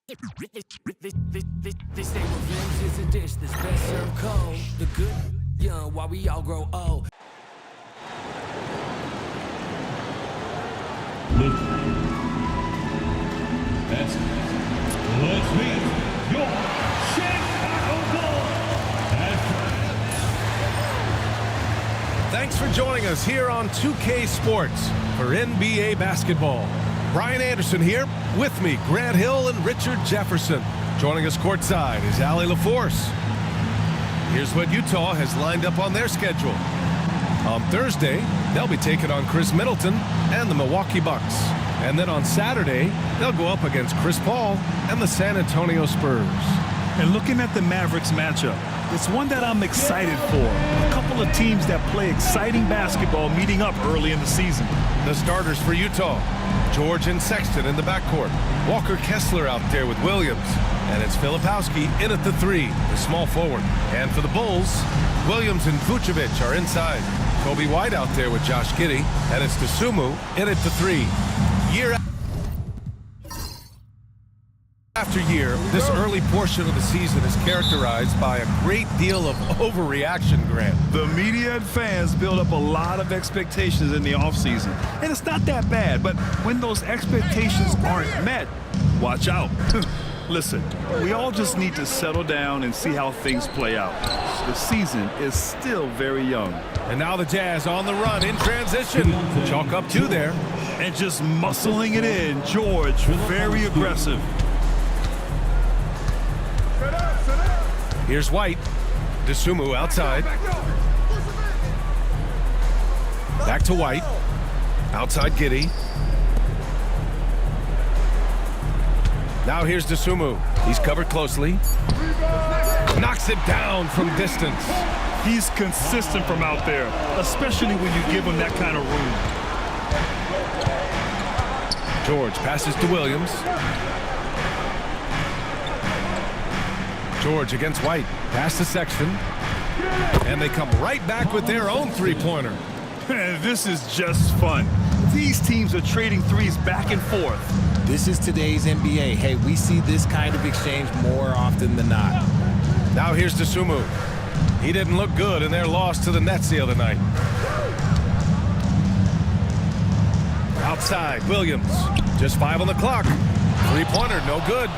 They say revenge is a dish that's best served cold. The good young while we all grow old. Let's meet your Chicago Bulls. Thanks for joining us here on 2K Sports for NBA basketball. Brian Anderson here, with me, Grant Hill and Richard Jefferson. Joining us courtside is Allie LaForce. Here's what Utah has lined up on their schedule. On Thursday, they'll be taking on Chris Middleton and the Milwaukee Bucks. And then on Saturday, they'll go up against Chris Paul and the San Antonio Spurs. And looking at the Mavericks matchup, it's one that I'm excited for. A couple of teams that play exciting basketball meeting up early in the season. The starters for Utah, George and Sexton in the backcourt. Walker Kessler out there with Williams. And it's Filipowski in at the 3, the small forward. And for the Bulls, Williams and Vucevic are inside. Kobe White out there with Josh Giddey. And it's Dosunmu in at the 3. Year after year, this early portion of the season is characterized by a great deal of overreaction, Grant. The media and fans build up a lot of expectations in the offseason. And it's not that bad, but when those expectations aren't met, watch out. Listen, we all just need to settle down and see how things play out. The season is still very young. And now the Jazz on the run in transition. Chalk up 2 there. And just muscling it in, George, very aggressive. Here's White. Dosunmu outside. Back to White. Outside Giddey. Now here's Dosunmu. He's covered closely. Knocks it down from distance. He's consistent from out there, especially when you give him that kind of room. George passes to Williams. George against White. Pass to Sexton. And they come right back with their own three-pointer. This is just fun. These teams are trading threes back and forth. This is today's NBA. Hey, we see this kind of exchange more often than not. Now here's Dosunmu. He didn't look good in their loss to the Nets the other night. Outside, Williams. Just 5 on the clock. Three-pointer, no good.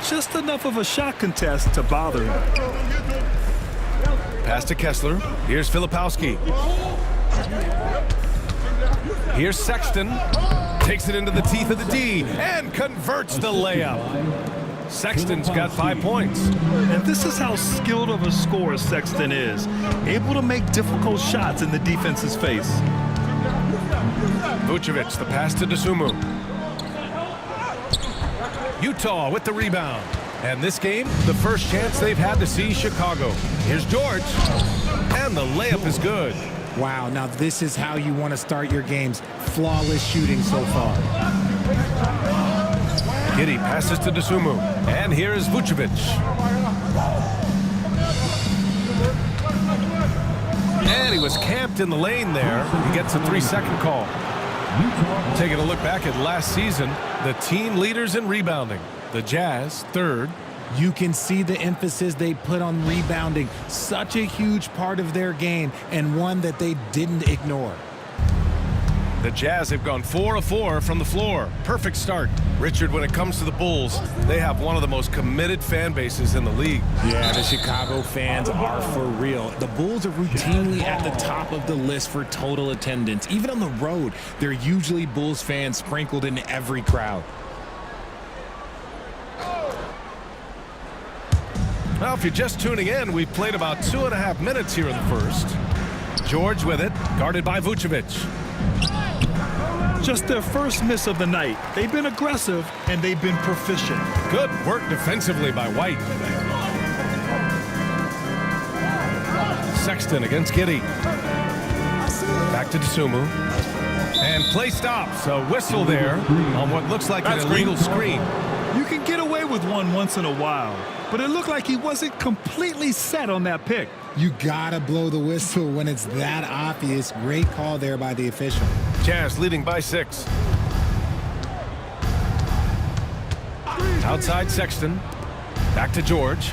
Just enough of a shot contest to bother him. Pass to Kessler. Here's Filipowski. Here's Sexton. Takes it into the teeth of the D and converts the layup. Sexton's got 5 points. And this is how skilled of a scorer Sexton is. Able to make difficult shots in the defense's face. Vucevic, the pass to Dosunmu. Utah with the rebound. And this game, the first chance they've had to see Chicago. Here's George. And the layup is good. Wow, now this is how you want to start your games. Flawless shooting so far. Giddey passes to Dosunmu. And here is Vucevic. And he was camped in the lane there. He gets a 3-second call. Taking a look back at last season, the team leaders in rebounding. The Jazz, 3rd. You can see the emphasis they put on rebounding. Such a huge part of their game, and one that they didn't ignore. The Jazz have gone 4 of 4 from the floor. Perfect start. Richard, when it comes to the Bulls, they have one of the most committed fan bases in the league. Yeah, the Chicago fans are for real. The Bulls are routinely at the top of the list for total attendance. Even on the road, there are usually Bulls fans sprinkled in every crowd. Well, if you're just tuning in, we've played about 2.5 minutes here in the first. George with it, guarded by Vucevic. Just their first miss of the night. They've been aggressive, and they've been proficient. Good work defensively by White. Sexton against Giddey. Back to Dosunmu. And play stops. A whistle there on what looks like an illegal screen. You can get away with one once in a while, but it looked like he wasn't completely set on that pick. You gotta blow the whistle when it's that obvious. Great call there by the official. Jazz leading by 6. Outside Sexton. Back to George.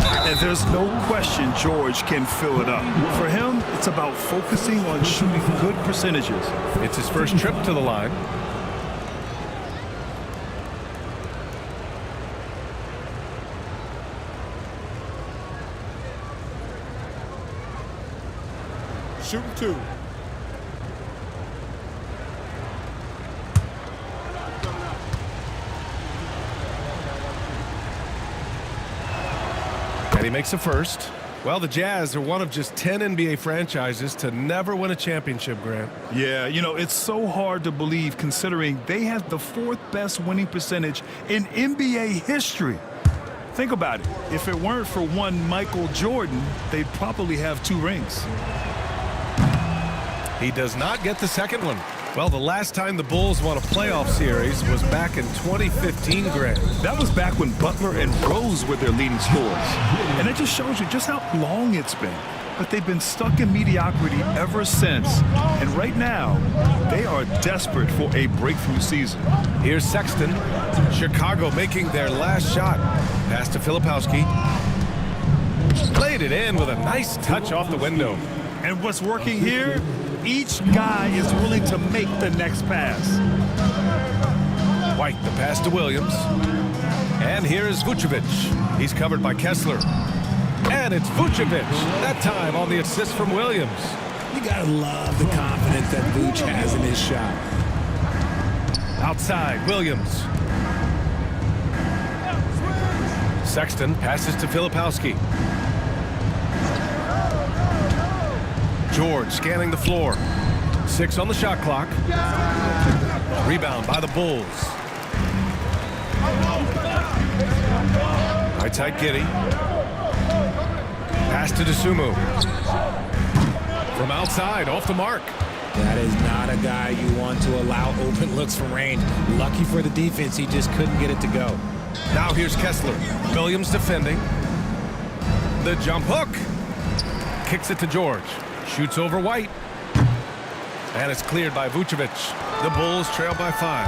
And there's no question George can fill it up. For him, it's about focusing on shooting good percentages. It's his first trip to the line. Shooting 2. And he makes a first. Well, the Jazz are one of just 10 NBA franchises to never win a championship, Grant. Yeah, you know, it's so hard to believe considering they have the 4th best winning percentage in NBA history. Think about it. If it weren't for one Michael Jordan, they'd probably have 2 rings. He does not get the second one. Well, the last time the Bulls won a playoff series was back in 2015, Grant. That was back when Butler and Rose were their leading scorers. And it just shows you just how long it's been. But they've been stuck in mediocrity ever since. And right now, they are desperate for a breakthrough season. Here's Sexton. Chicago making their last shot. Pass to Filipowski. Played it in with a nice touch off the window. And what's working here? Each guy is willing to make the next pass. White, the pass to Williams. And here's Vucevic. He's covered by Kessler. And it's Vucevic. That time on the assist from Williams. You gotta love the confidence that Vuce has in his shot. Outside, Williams. Sexton passes to Filipowski. George scanning the floor. 6 on the shot clock. Rebound by the Bulls. Right side, Giddey. Pass to DeSumo. From outside, off the mark. That is not a guy you want to allow open looks from range. Lucky for the defense, he just couldn't get it to go. Now here's Kessler. Williams defending. The jump hook. Kicks it to George. Shoots over White. And it's cleared by Vucevic. The Bulls trail by 5.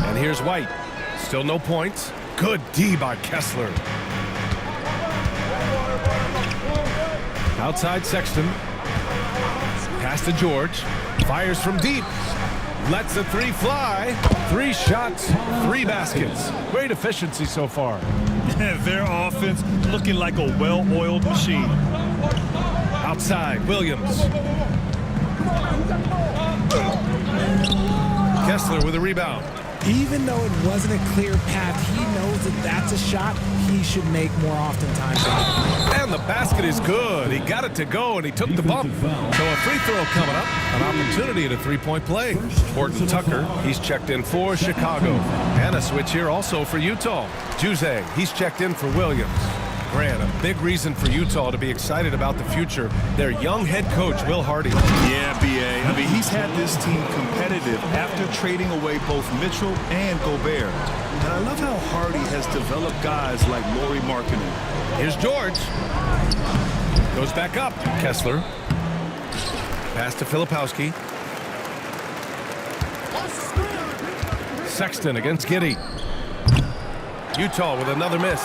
And here's White. Still no points. Good D by Kessler. Outside Sexton. Pass to George. Fires from deep. Lets the 3 fly. 3 shots, 3 baskets. Great efficiency so far. Their offense looking like a well-oiled machine. Outside, Williams. Kessler with a rebound. Even though it wasn't a clear path, he knows that that's a shot he should make more oftentimes. And the basket is good. He got it to go, and he took the bump. So a free throw coming up. An opportunity at a 3-point play. Horton Tucker, he's checked in for Chicago. And a switch here also for Utah. Juzang, he's checked in for Williams. Grant, a big reason for Utah to be excited about the future. Their young head coach, Will Hardy. Yeah, B.A. I mean, he's had this team competitive after trading away both Mitchell and Gobert. And I love how Hardy has developed guys like Lauri Markkanen. Here's George. Goes back up. Kessler. Pass to Filipowski. Sexton against Giddey. Utah with another miss.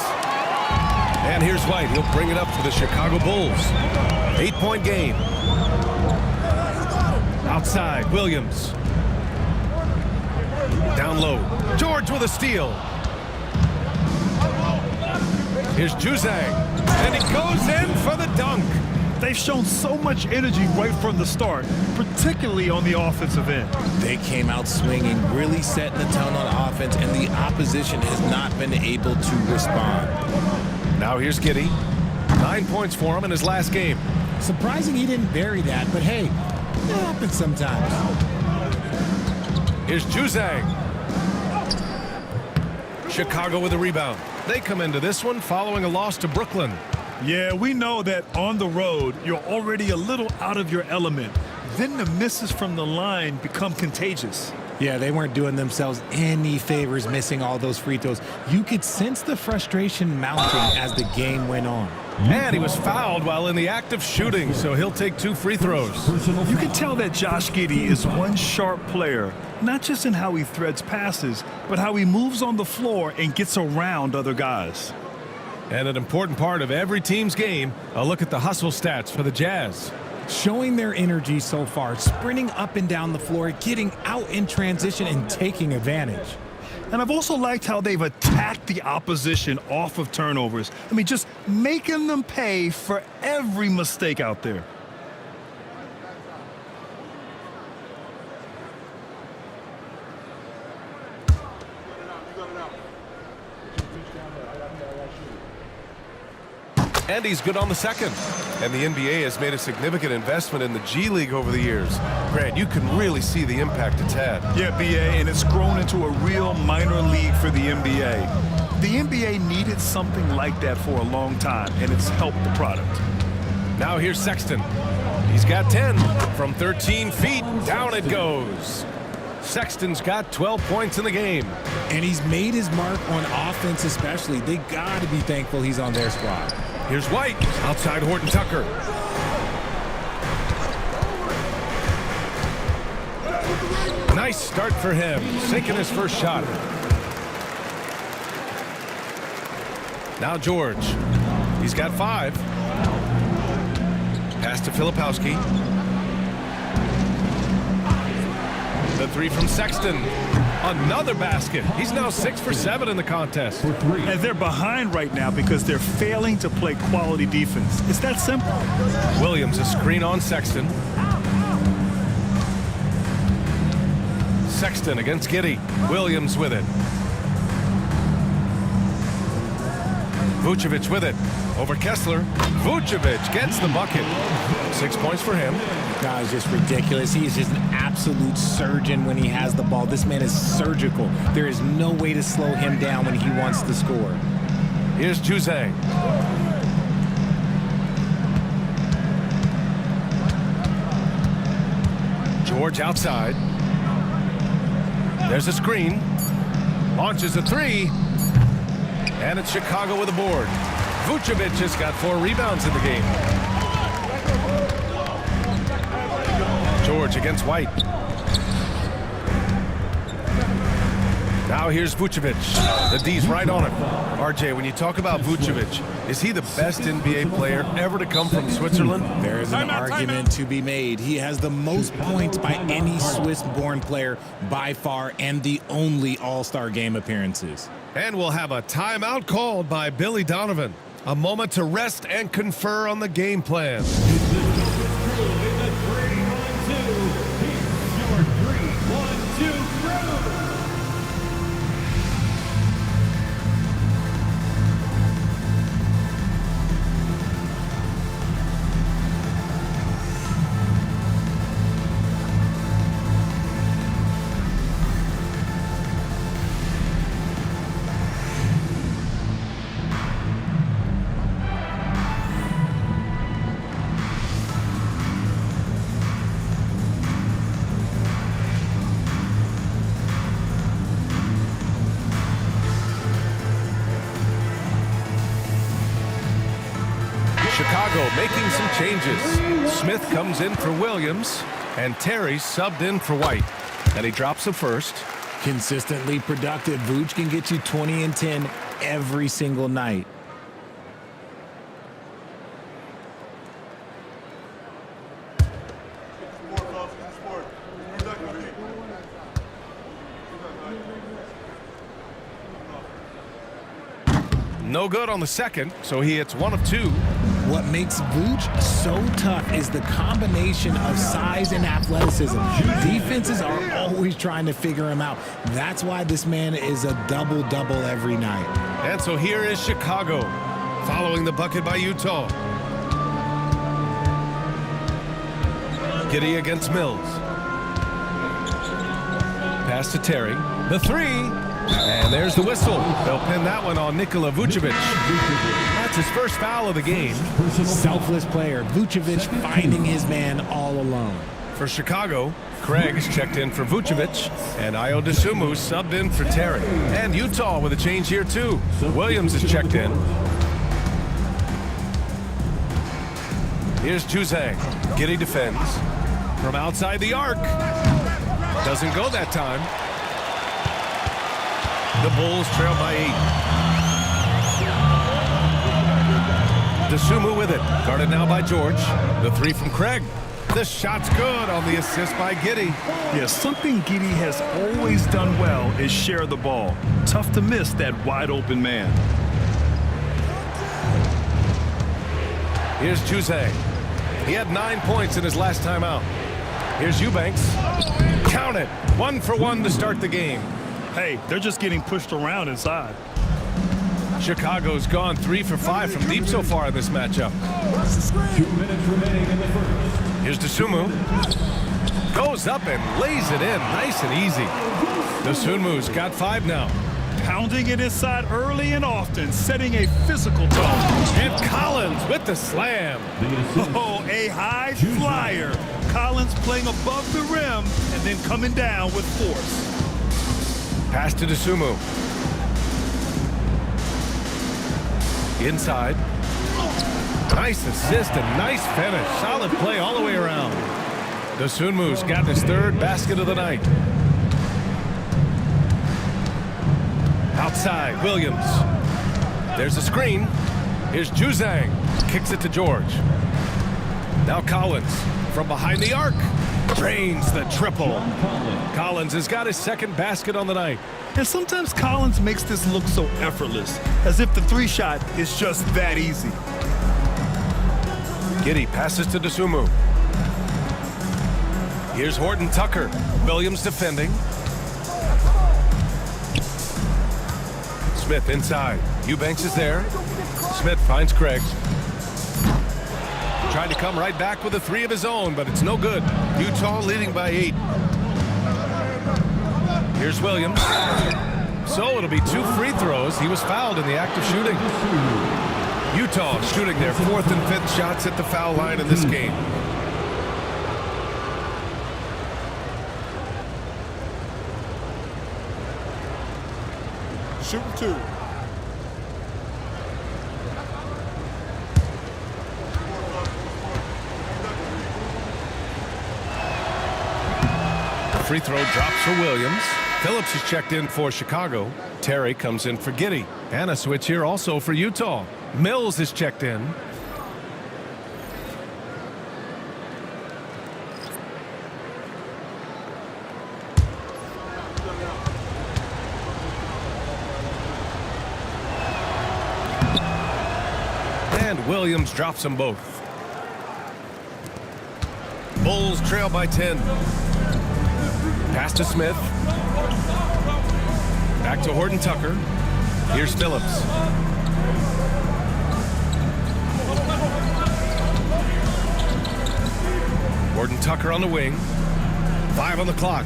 And here's White. He'll bring it up for the Chicago Bulls. 8-point game. Outside, Williams. Down low. George with a steal. Here's Juzang. And he goes in for the dunk. They've shown so much energy right from the start, particularly on the offensive end. They came out swinging, really setting the tone on offense, and the opposition has not been able to respond. Now here's Giddey. 9 points for him in his last game. Surprising he didn't bury that, but hey, it happens sometimes. Here's Juzang. Chicago with a rebound. They come into this one following a loss to Brooklyn. Yeah, we know that on the road, you're already a little out of your element. Then the misses from the line become contagious. Yeah, they weren't doing themselves any favors missing all those free throws. You could sense the frustration mounting as the game went on. And he was fouled while in the act of shooting, so he'll take 2 free throws. You can tell that Josh Giddey is one sharp player, not just in how he threads passes, but how he moves on the floor and gets around other guys. And an important part of every team's game, a look at the hustle stats for the Jazz. Showing their energy so far, sprinting up and down the floor, getting out in transition and taking advantage. And I've also liked how they've attacked the opposition off of turnovers. I mean, just making them pay for every mistake out there. And he's good on the second. And the NBA has made a significant investment in the G League over the years. Grant, you can really see the impact it's had. Yeah, BA, and it's grown into a real minor league for the NBA. The NBA needed something like that for a long time, and it's helped the product. Now here's Sexton. He's got 10 from 13 feet. Down it goes. Sexton's got 12 points in the game. And he's made his mark on offense especially. They got to be thankful he's on their squad. Here's White outside Horton Tucker. Nice start for him, sinking his first shot. Now George. He's got 5. Pass to Filipowski. The 3 from Sexton. Another basket. He's now 6 for 7 in the contest. And they're behind right now because they're failing to play quality defense. It's that simple. Williams, a screen on Sexton. Sexton against Giddey. Williams with it. Vucevic with it. Over Kessler. Vucevic gets the bucket. 6 points for him. God, it's just ridiculous. He is just an absolute surgeon when he has the ball. This man is surgical. There is no way to slow him down when he wants to score. Here's Juzang. George outside. There's a screen. Launches a 3. And it's Chicago with a board. Vucevic has got 4 rebounds in the game. George against White. Now here's Vucevic. The D's right on him. RJ, when you talk about Vucevic, is he the best NBA player ever to come from Switzerland? There is an argument to be made. He has the most points by any Swiss-born player by far and the only All-Star game appearances. And we'll have a timeout called by Billy Donovan. A moment to rest and confer on the game plan. Chicago making some changes. Smith comes in for Williams, and Terry subbed in for White. And he drops the first. Consistently productive. Vooch can get you 20 and 10 every single night. No good on the second, so he hits 1 of 2. What makes Vooch so tough is the combination of size and athleticism. Defenses are always trying to figure him out. That's why this man is a double-double every night. And so here is Chicago, following the bucket by Utah. Giddey against Mills. Pass to Terry. The 3. And there's the whistle. They'll pin that one on Nikola Vucevic. That's his first foul of the game. Selfless player. Vucevic finding his man all alone. For Chicago, Craig is checked in for Vucevic, and Ayo Dosunmu subbed in for Terry. And Utah with a change here too. Williams is checked in. Here's Juzang. Giddey defends. From outside the arc. Doesn't go that time. The Bulls trail by 8. Dosunmu with it. Guarded now by George. The three from Craig. The shot's good on the assist by Giddey. Yes, something Giddey has always done well is share the ball. Tough to miss that wide open man. Here's Juzang. He had 9 points in his last time out. Here's Eubanks. Count it. 1 for 1 to start the game. Hey, they're just getting pushed around inside. Chicago's gone 3 for 5 from deep so far in this matchup. 2 minutes remaining in the first. Here's Dosunmu. Goes up and lays it in. Nice and easy. Dosunmu's got 5 now. Pounding it inside early and often, setting a physical tone. And Collins with the slam. Oh, a high flyer. Collins playing above the rim and then coming down with force. Pass to Dosunmu. Inside. Nice assist and nice finish. Solid play all the way around. Dosunmu's got his 3rd basket of the night. Outside, Williams. There's a screen. Here's Juzang. Kicks it to George. Now Collins from behind the arc. Drains the triple. Collins has got his 2nd basket on the night. And sometimes Collins makes this look so effortless, as if the 3-shot is just that easy. Giddey passes to Dosunmu. Here's Horton Tucker. Williams defending. Smith inside. Eubanks is there. Smith finds Craig. Trying to come right back with a 3 of his own, but it's no good. Utah leading by 8. Here's Williams. So it'll be 2 free throws. He was fouled in the act of shooting. Utah shooting their 4th and 5th shots at the foul line in this game. Shooting 2. Free throw drops for Williams. Phillips is checked in for Chicago. Terry comes in for Giddey. And a switch here also for Utah. Mills is checked in. And Williams drops them both. Bulls trail by 10. Pass to Smith. Back to Horton Tucker. Here's Phillips. Horton Tucker on the wing. 5 on the clock.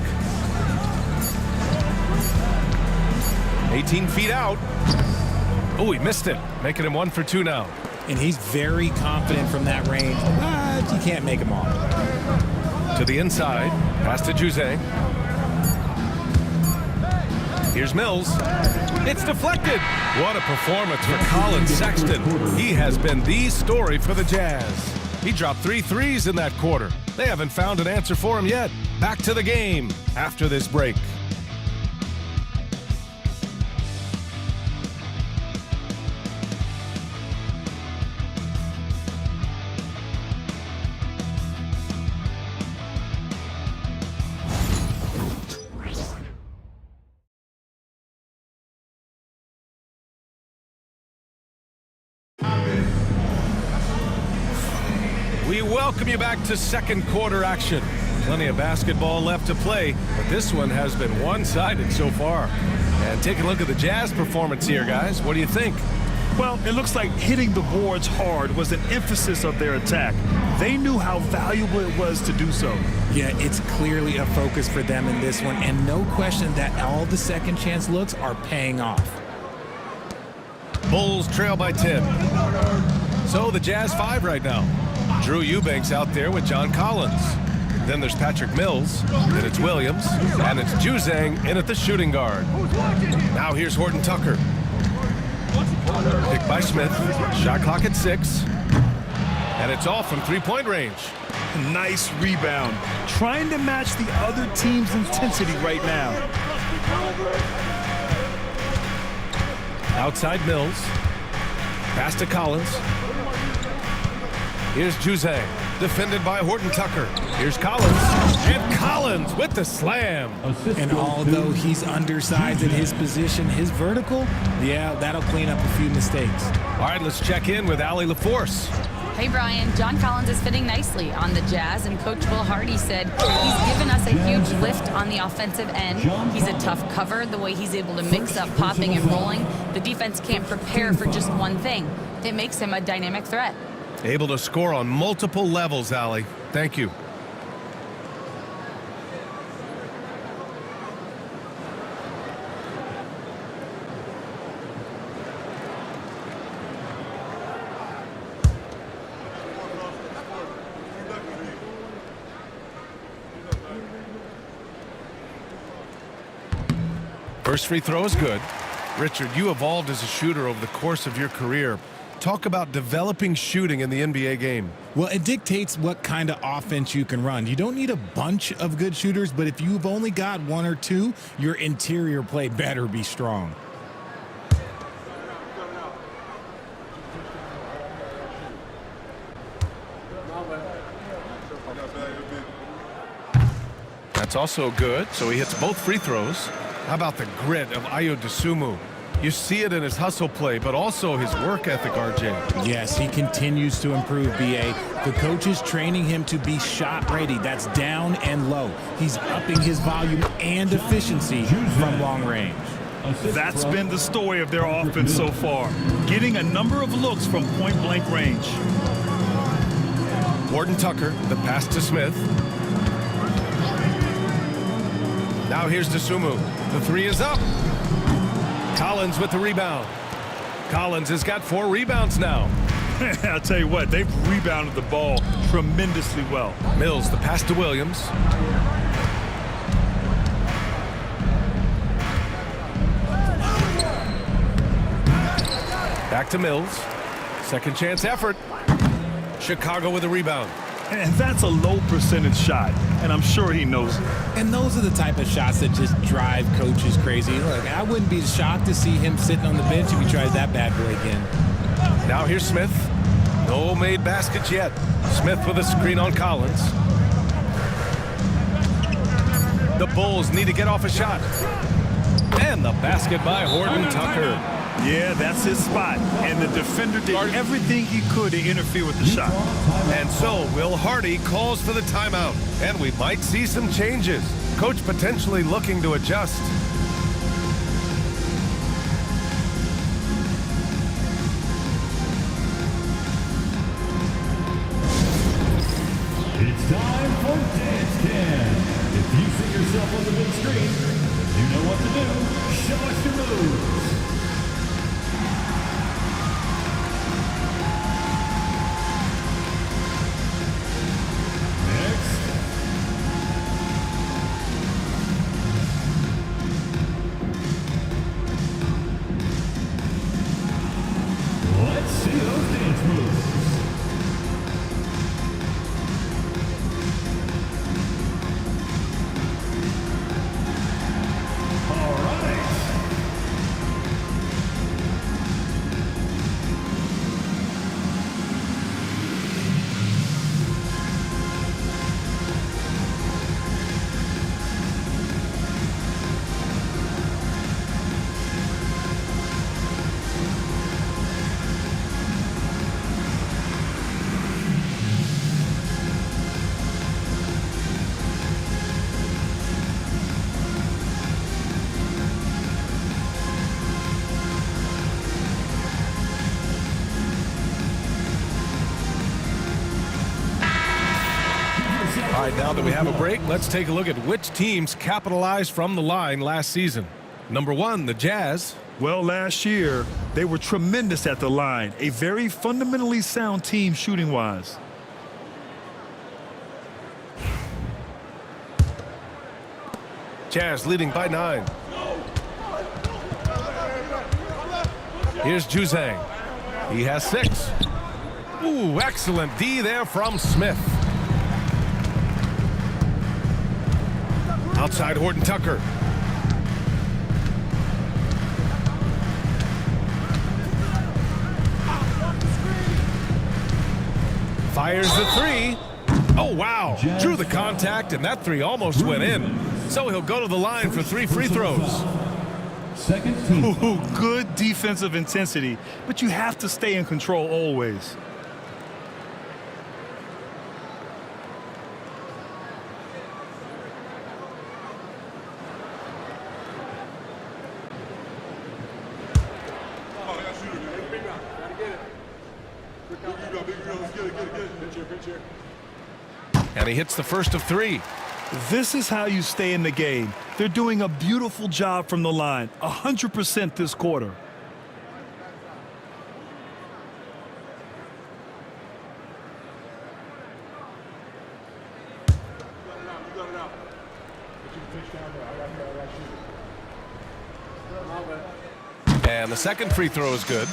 18 feet out. Oh, he missed it. Making him 1 for 2 now. And he's very confident from that range, but you can't make him all. To the inside. Pass to Juzang. Here's Mills. It's deflected. What a performance for Colin Sexton. He has been the story for the Jazz. He dropped 3 threes in that quarter. They haven't found an answer for him yet. Back to the game after this break. We welcome you back to 2nd quarter action. Plenty of basketball left to play, but this one has been one-sided so far. And take a look at the Jazz performance here, guys. What do you think? Well, it looks like hitting the boards hard was an emphasis of their attack. They knew how valuable it was to do so. Yeah, it's clearly a focus for them in this one, and no question that all the second chance looks are paying off. Bulls trail by 10. So the Jazz 5 right now. Drew Eubanks out there with John Collins. Then there's Patrick Mills, then it's Williams, and it's Juzang in at the shooting guard. Now here's Horton Tucker. Picked by Smith, shot clock at 6, and it's off from three-point range. Nice rebound. Trying to match the other team's intensity right now. Outside Mills. Pass to Collins. Here's Juzang, defended by Horton Tucker. Here's Collins, and Collins with the slam. And although he's undersized at his position, his vertical, yeah, that'll clean up a few mistakes. All right, let's check in with Allie LaForce. Hey, Brian. John Collins is fitting nicely on the Jazz, and Coach Will Hardy said he's given us a huge lift on the offensive end. He's a tough cover, the way he's able to mix up popping and rolling. The defense can't prepare for just one thing. It makes him a dynamic threat. Able to score on multiple levels, Allie. Thank you. First free throw is good. Richard, you evolved as a shooter over the course of your career. Talk about developing shooting in the NBA game. Well, it dictates what kind of offense you can run. You don't need a bunch of good shooters, but if you've only got one or two, your interior play better be strong. That's also good, so he hits both free throws. How about the grit of Ayo Dosunmu? You see it in his hustle play, but also his work ethic, RJ. Yes, he continues to improve, BA. The coach is training him to be shot ready. That's down and low. He's upping his volume and efficiency from long range. That's been the story of their offense so far. Getting a number of looks from point-blank range. Horton Tucker, the pass to Smith. Now here's Dosunmu. The three is up. Collins with the rebound. Collins has got 4 rebounds now. I'll tell you what, they've rebounded the ball tremendously well. Mills, the pass to Williams. Back to Mills. Second chance effort. Chicago with a rebound. And that's a low percentage shot, and I'm sure he knows it. And those are the type of shots that just drive coaches crazy. Look, I wouldn't be shocked to see him sitting on the bench if he tries that bad boy again. Now here's Smith. No made baskets yet. Smith with a screen on Collins. The Bulls need to get off a shot. And the basket by Horton Tucker. Yeah, that's his spot. And the defender did everything he could to interfere with the shot. And so Will Hardy calls for the timeout. And we might see some changes. Coach potentially looking to adjust. It's time for Dance Cam. If you see yourself on the big screen, you know what to do. Show us your moves. Let's see those dance moves. All right. All right, now that we have a break, let's take a look at which teams capitalized from the line last season. Number 1, the Jazz. Well, last year, they were tremendous at the line. A very fundamentally sound team shooting-wise. Jazz leading by 9. Here's Juzang. He has 6. Ooh, excellent D there from Smith. Outside Horton Tucker. Fires the 3. Oh, wow. Drew the contact, and that 3 almost went in. So he'll go to the line for 3 free throws. Second team. Ooh, good defensive intensity, but you have to stay in control always. And he hits the first of 3. This is how you stay in the game. They're doing a beautiful job from the line, 100% this quarter. And the second free throw is good.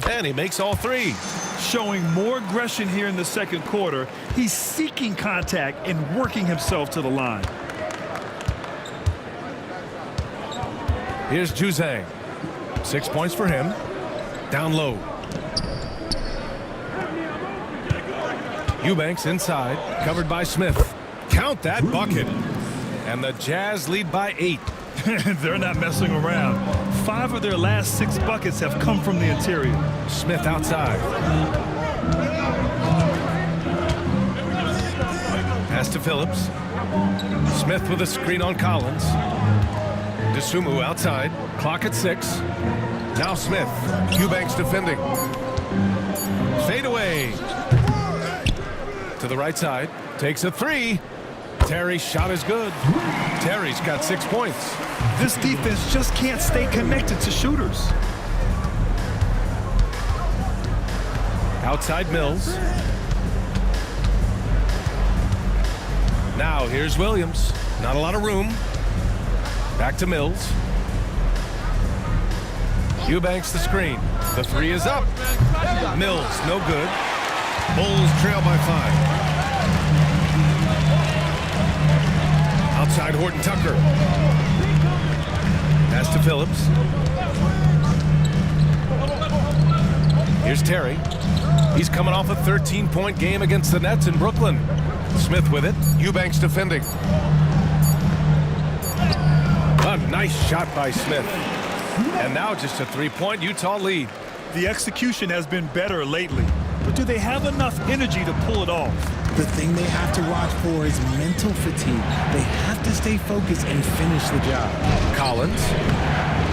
And he makes all 3. Showing more aggression here in the second quarter. He's seeking contact and working himself to the line. Here's Juzang. 6 points for him. Down low. Eubanks inside, covered by Smith. Count that bucket. And the Jazz lead by 8. They're not messing around. 5 of their last 6 buckets have come from the interior. Smith outside. Pass to Phillips. Smith with a screen on Collins. DeSumo outside. Clock at 6. Now Smith. Eubanks defending. Fade away. To the right side. Takes a 3. Terry's shot is good. Terry's got 6 points. This defense just can't stay connected to shooters. Outside Mills. Now here's Williams. Not a lot of room. Back to Mills. Eubanks the screen. The 3 is up. Mills, no good. Bulls trail by 5. Outside Horton Tucker. Pass to Phillips. Here's Terry. He's coming off a 13-point game against the Nets in Brooklyn. Smith with it. Eubanks defending. A nice shot by Smith. And now just a 3-point Utah lead. The execution has been better lately, but do they have enough energy to pull it off? The thing they have to watch for is mental fatigue. They have to stay focused and finish the job. Collins.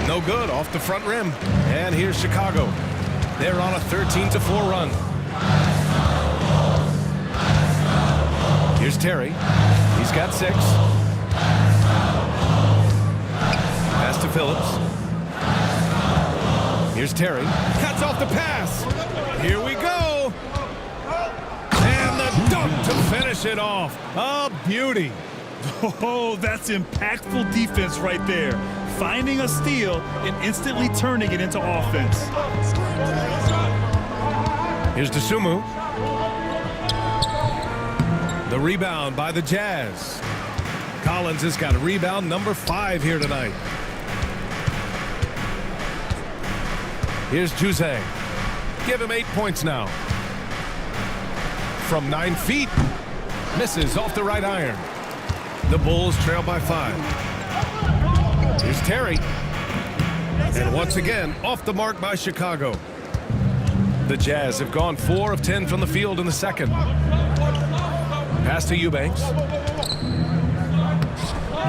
No good off the front rim. And here's Chicago. They're on a 13-4 run. Here's Terry. He's got 6. Pass to Phillips. Here's Terry. Cuts off the pass. Here we go. And the dunk to finish it off. A beauty. Oh, that's impactful defense right there. Finding a steal and instantly turning it into offense. Here's DeSumo. The rebound by the Jazz. Collins has got rebound number 5 here tonight. Here's Juzang. Give him 8 points now. From 9 feet. Misses off the right iron. The Bulls trail by 5. Here's Terry. And once again, off the mark by Chicago. The Jazz have gone 4 of 10 from the field in the second. Pass to Eubanks.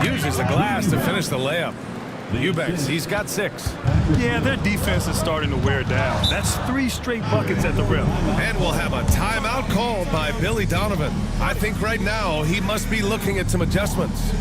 Uses the glass to finish the layup. Eubanks, he's got 6. Yeah, their defense is starting to wear down. That's 3 straight buckets at the rim. And we'll have a timeout called by Billy Donovan. I think right now he must be looking at some adjustments.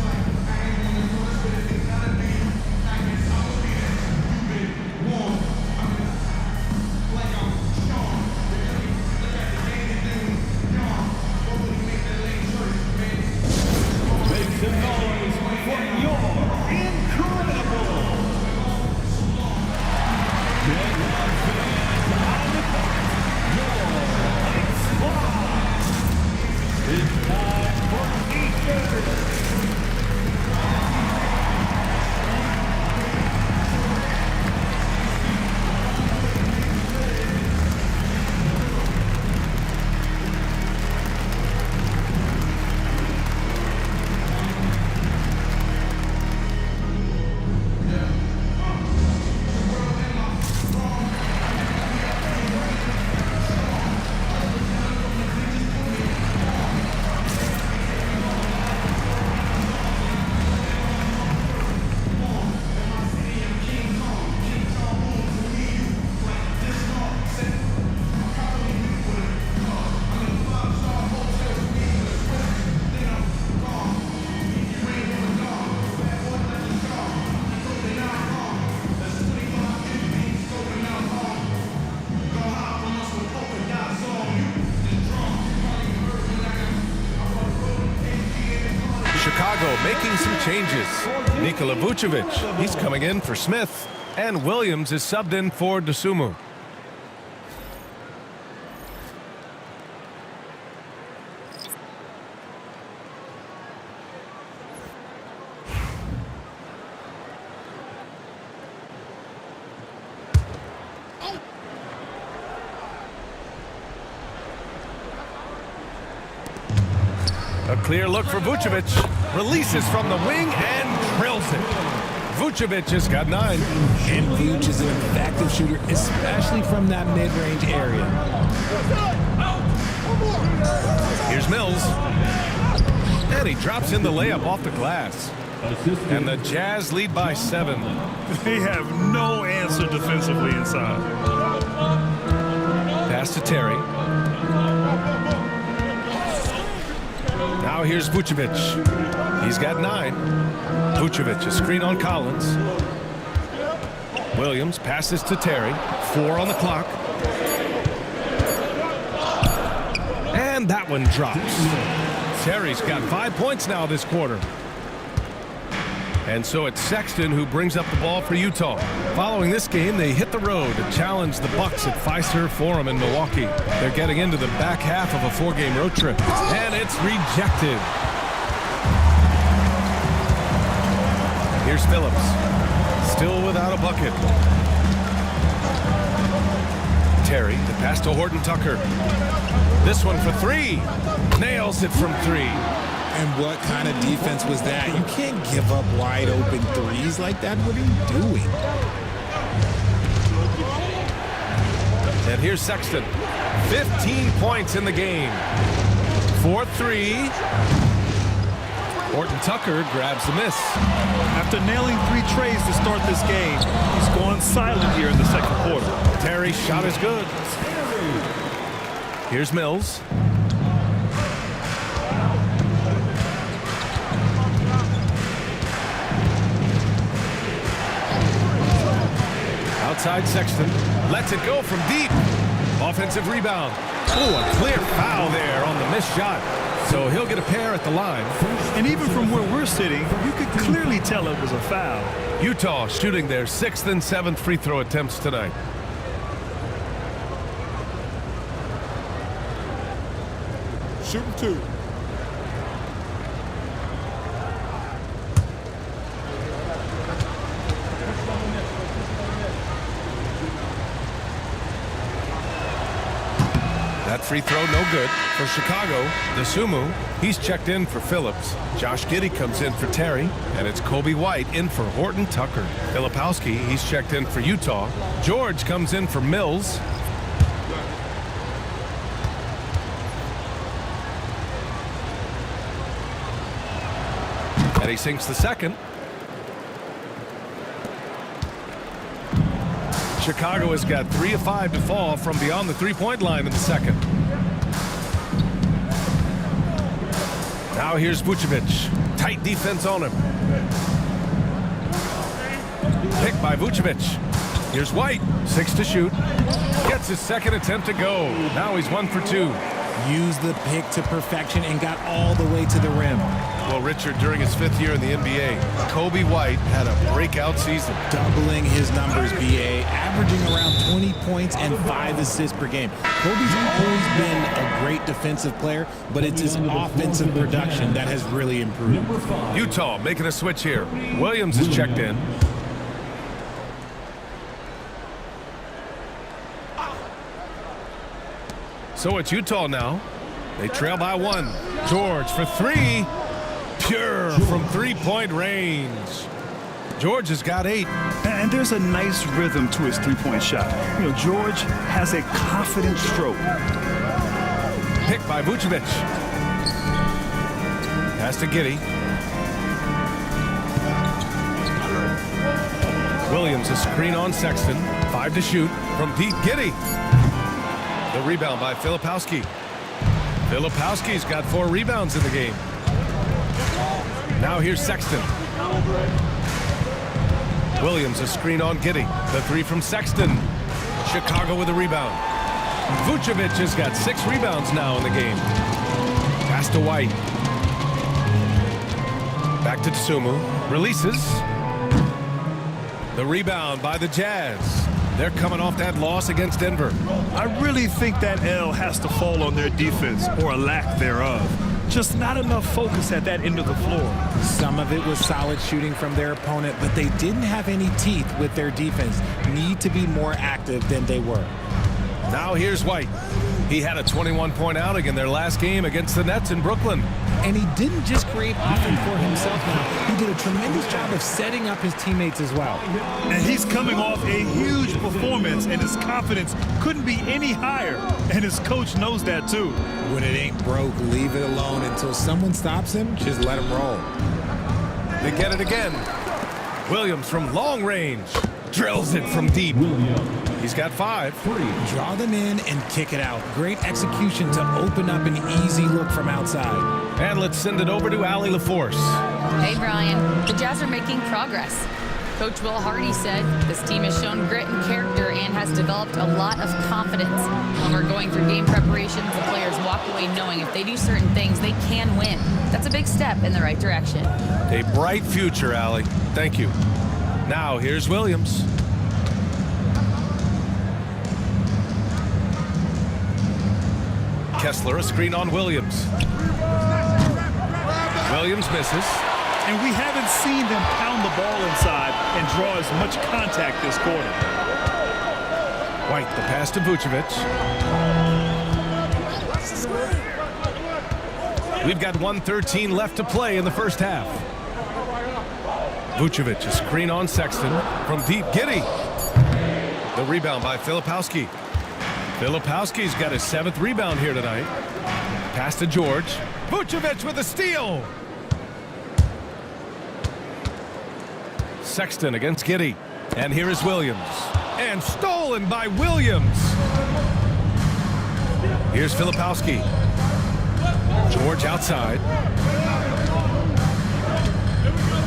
making some changes. Nikola Vucevic, he's coming in for Smith. And Williams is subbed in for Dosunmu. A clear look for Vucevic. Releases from the wing and drills it. Vucevic has got 9. And Vuce is an effective shooter, especially from that mid-range area. Here's Mills. And he drops in the layup off the glass. And the Jazz lead by 7. They have no answer defensively inside. Pass to Terry. Now here's Vucevic. He's got 9. Vucevic, a screen on Collins. Williams passes to Terry. 4 on the clock. And that one drops. Terry's got 5 points now this quarter. And so it's Sexton who brings up the ball for Utah. Following this game, they hit the road to challenge the Bucks at Fiserv Forum in Milwaukee. They're getting into the back half of a 4-game road trip. And it's rejected. Here's Phillips. Still without a bucket. Terry, the pass to Horton Tucker. This one for 3. Nails it from 3. And what kind of defense was that? You can't give up wide open threes like that. What are you doing? And here's Sexton. 15 points in the game. 4-3. Horton Tucker grabs the miss. After nailing 3 trays to start this game, he's gone silent here in the second quarter. Terry's shot is good. Here's Mills. Outside Sexton. Lets it go from deep. Offensive rebound. Oh, a clear foul there on the missed shot. So he'll get a pair at the line. And even from where we're sitting, you could clearly tell it was a foul. Utah shooting their 6th and 7th free throw attempts tonight. Shooting 2. That free throw no good for Chicago. Dosunmu, he's checked in for Phillips. Josh Giddey comes in for Terry. And it's Kobe White in for Horton Tucker. Filipowski, he's checked in for Utah. George comes in for Mills. And he sinks the second. Chicago has got 3 of 5 to fall from beyond the 3-point line in the second. Now here's Vucevic. Tight defense on him. Pick by Vucevic. Here's White. 6 to shoot. Gets his second attempt to go. Now he's 1 for 2. Used the pick to perfection and got all the way to the rim. Well, Richard, during his 5th year in the NBA, Kobe White had a breakout season. Doubling his numbers, BA, averaging around 20 points and 5 assists per game. Kobe's always been a great defensive player, but it's his offensive production that has really improved. Utah making a switch here. Williams is checked in. So it's Utah now. They trail by 1. George for 3. Pure from 3-point range. George has got 8. And there's a nice rhythm to his 3-point shot. You know, George has a confident stroke. Picked by Vucevic. Pass to Giddey. Williams a screen on Sexton. 5 to shoot from Pete Giddey. The rebound by Filipowski. Filipowski's got 4 rebounds in the game. Now here's Sexton. Williams a screen on Giddey. The 3 from Sexton. Chicago with a rebound. Vucevic has got 6 rebounds now in the game. Pass to White. Back to Tsumu. Releases. The rebound by the Jazz. They're coming off that loss against Denver. I really think that L has to fall on their defense, or a lack thereof. Just not enough focus at that end of the floor. Some of it was solid shooting from their opponent, but they didn't have any teeth with their defense. Need to be more active than they were. Now here's White. He had a 21-point outing in their last game against the Nets in Brooklyn. And he didn't just create offense for himself now. He did a tremendous job of setting up his teammates as well. And he's coming off a huge performance, and his confidence couldn't be any higher. And his coach knows that too. When it ain't broke, leave it alone until someone stops him. Just let him roll. They get it again. Williams from long range. Drills it from deep. He's got 5. Draw them in and kick it out. Great execution to open up an easy look from outside. And let's send it over to Allie LaForce. Hey, Brian. The Jazz are making progress. Coach Will Hardy said this team has shown grit and character and has developed a lot of confidence. When we're going through game preparations, the players walk away knowing if they do certain things, they can win. That's a big step in the right direction. A bright future, Allie. Thank you. Now here's Williams. Kessler, a screen on Williams. Williams misses. And we haven't seen them pound the ball inside and draw as much contact this quarter. White, the pass to Vucevic. We've got 1:13 left to play in the first half. Vucevic, a screen on Sexton from deep. Giddey. The rebound by Filipowski. Filipowski's got his 7th rebound here tonight. Pass to George. Vucevic with a steal. Sexton against Giddey. And here is Williams. And stolen by Williams. Here's Filipowski. George outside.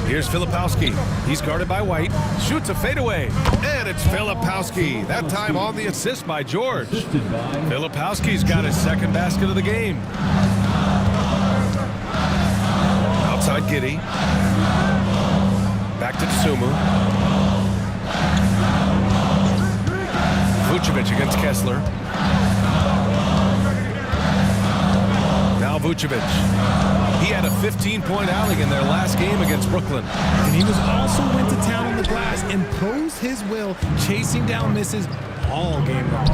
Here's Filipowski. He's guarded by White. Shoots a fadeaway. And it's Filipowski. That time on the assist by George. Filipowski's got his 2nd basket of the game. Outside Giddey. Back to Tsumu. Vucevic against Kessler. Now Vucevic. He had a 15-point outing in their last game against Brooklyn. And he was also went to town on the glass, imposed his will, chasing down misses all game long.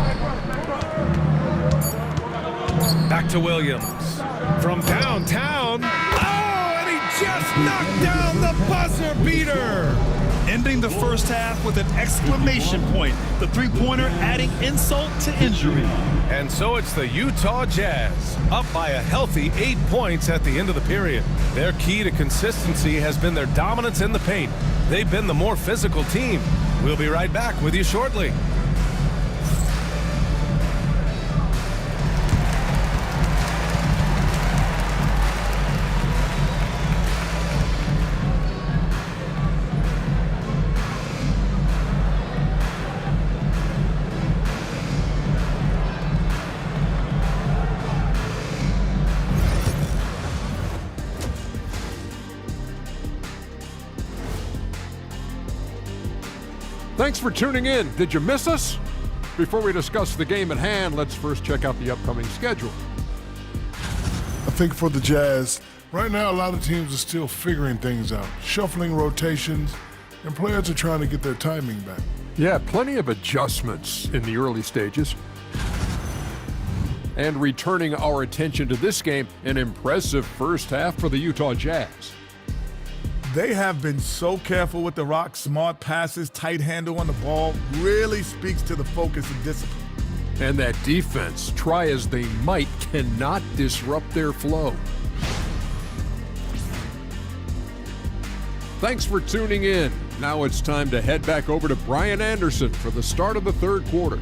Back to Williams. From downtown. Oh, and he just knocked down the buzzer beater. Ending the first half with an exclamation point. The three-pointer adding insult to injury. And so it's the Utah Jazz, up by a healthy 8 points at the end of the period. Their key to consistency has been their dominance in the paint. They've been the more physical team. We'll be right back with you shortly. Thanks for tuning in. Did you miss us? Before we discuss the game at hand, let's first check out the upcoming schedule. I think for the Jazz, right now a lot of teams are still figuring things out, shuffling rotations, and players are trying to get their timing back. Yeah, plenty of adjustments in the early stages. And returning our attention to this game, an impressive first half for the Utah Jazz. They have been so careful with the rock. Smart passes, tight handle on the ball, really speaks to the focus and discipline. And that defense, try as they might, cannot disrupt their flow. Thanks for tuning in. Now it's time to head back over to Brian Anderson for the start of the third quarter.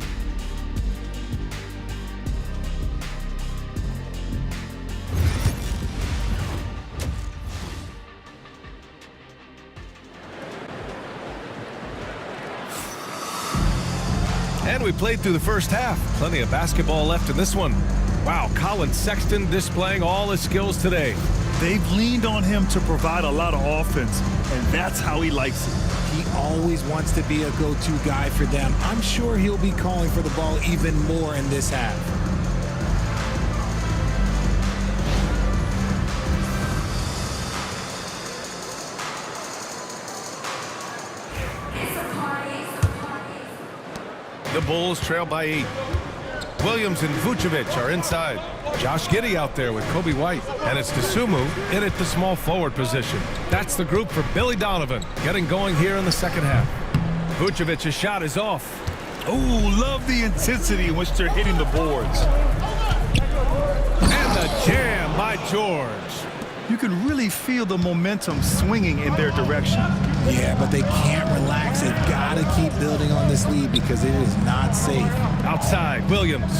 And we played through the first half. Plenty of basketball left in this one. Wow, Colin Sexton displaying all his skills today. They've leaned on him to provide a lot of offense, and that's how he likes it. He always wants to be a go-to guy for them. I'm sure he'll be calling for the ball even more in this half. The Bulls trail by 8. Williams and Vucevic are inside. Josh Giddey out there with Kobe White. And it's Dosunmu in at the small forward position. That's the group for Billy Donovan getting going here in the second half. Vucevic's shot is off. Oh, love the intensity in which they're hitting the boards. And the jam by George. You can really feel the momentum swinging in their direction. Yeah, but they can't relax. They've got to keep building on this lead because it is not safe. Outside, Williams.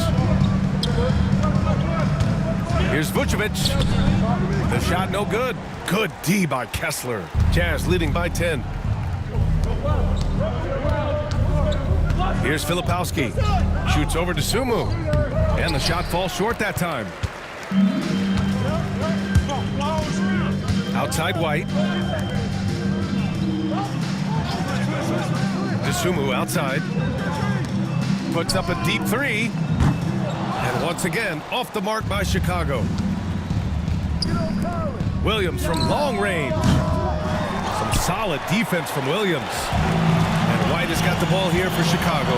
Here's Vucevic. The shot no good. Good D by Kessler. Jazz leading by 10. Here's Filipowski. Shoots over to Sumu. And the shot falls short that time. Outside White. Dosunmu outside. Puts up a deep three. And once again, off the mark by Chicago. Williams from long range. Some solid defense from Williams. And White has got the ball here for Chicago.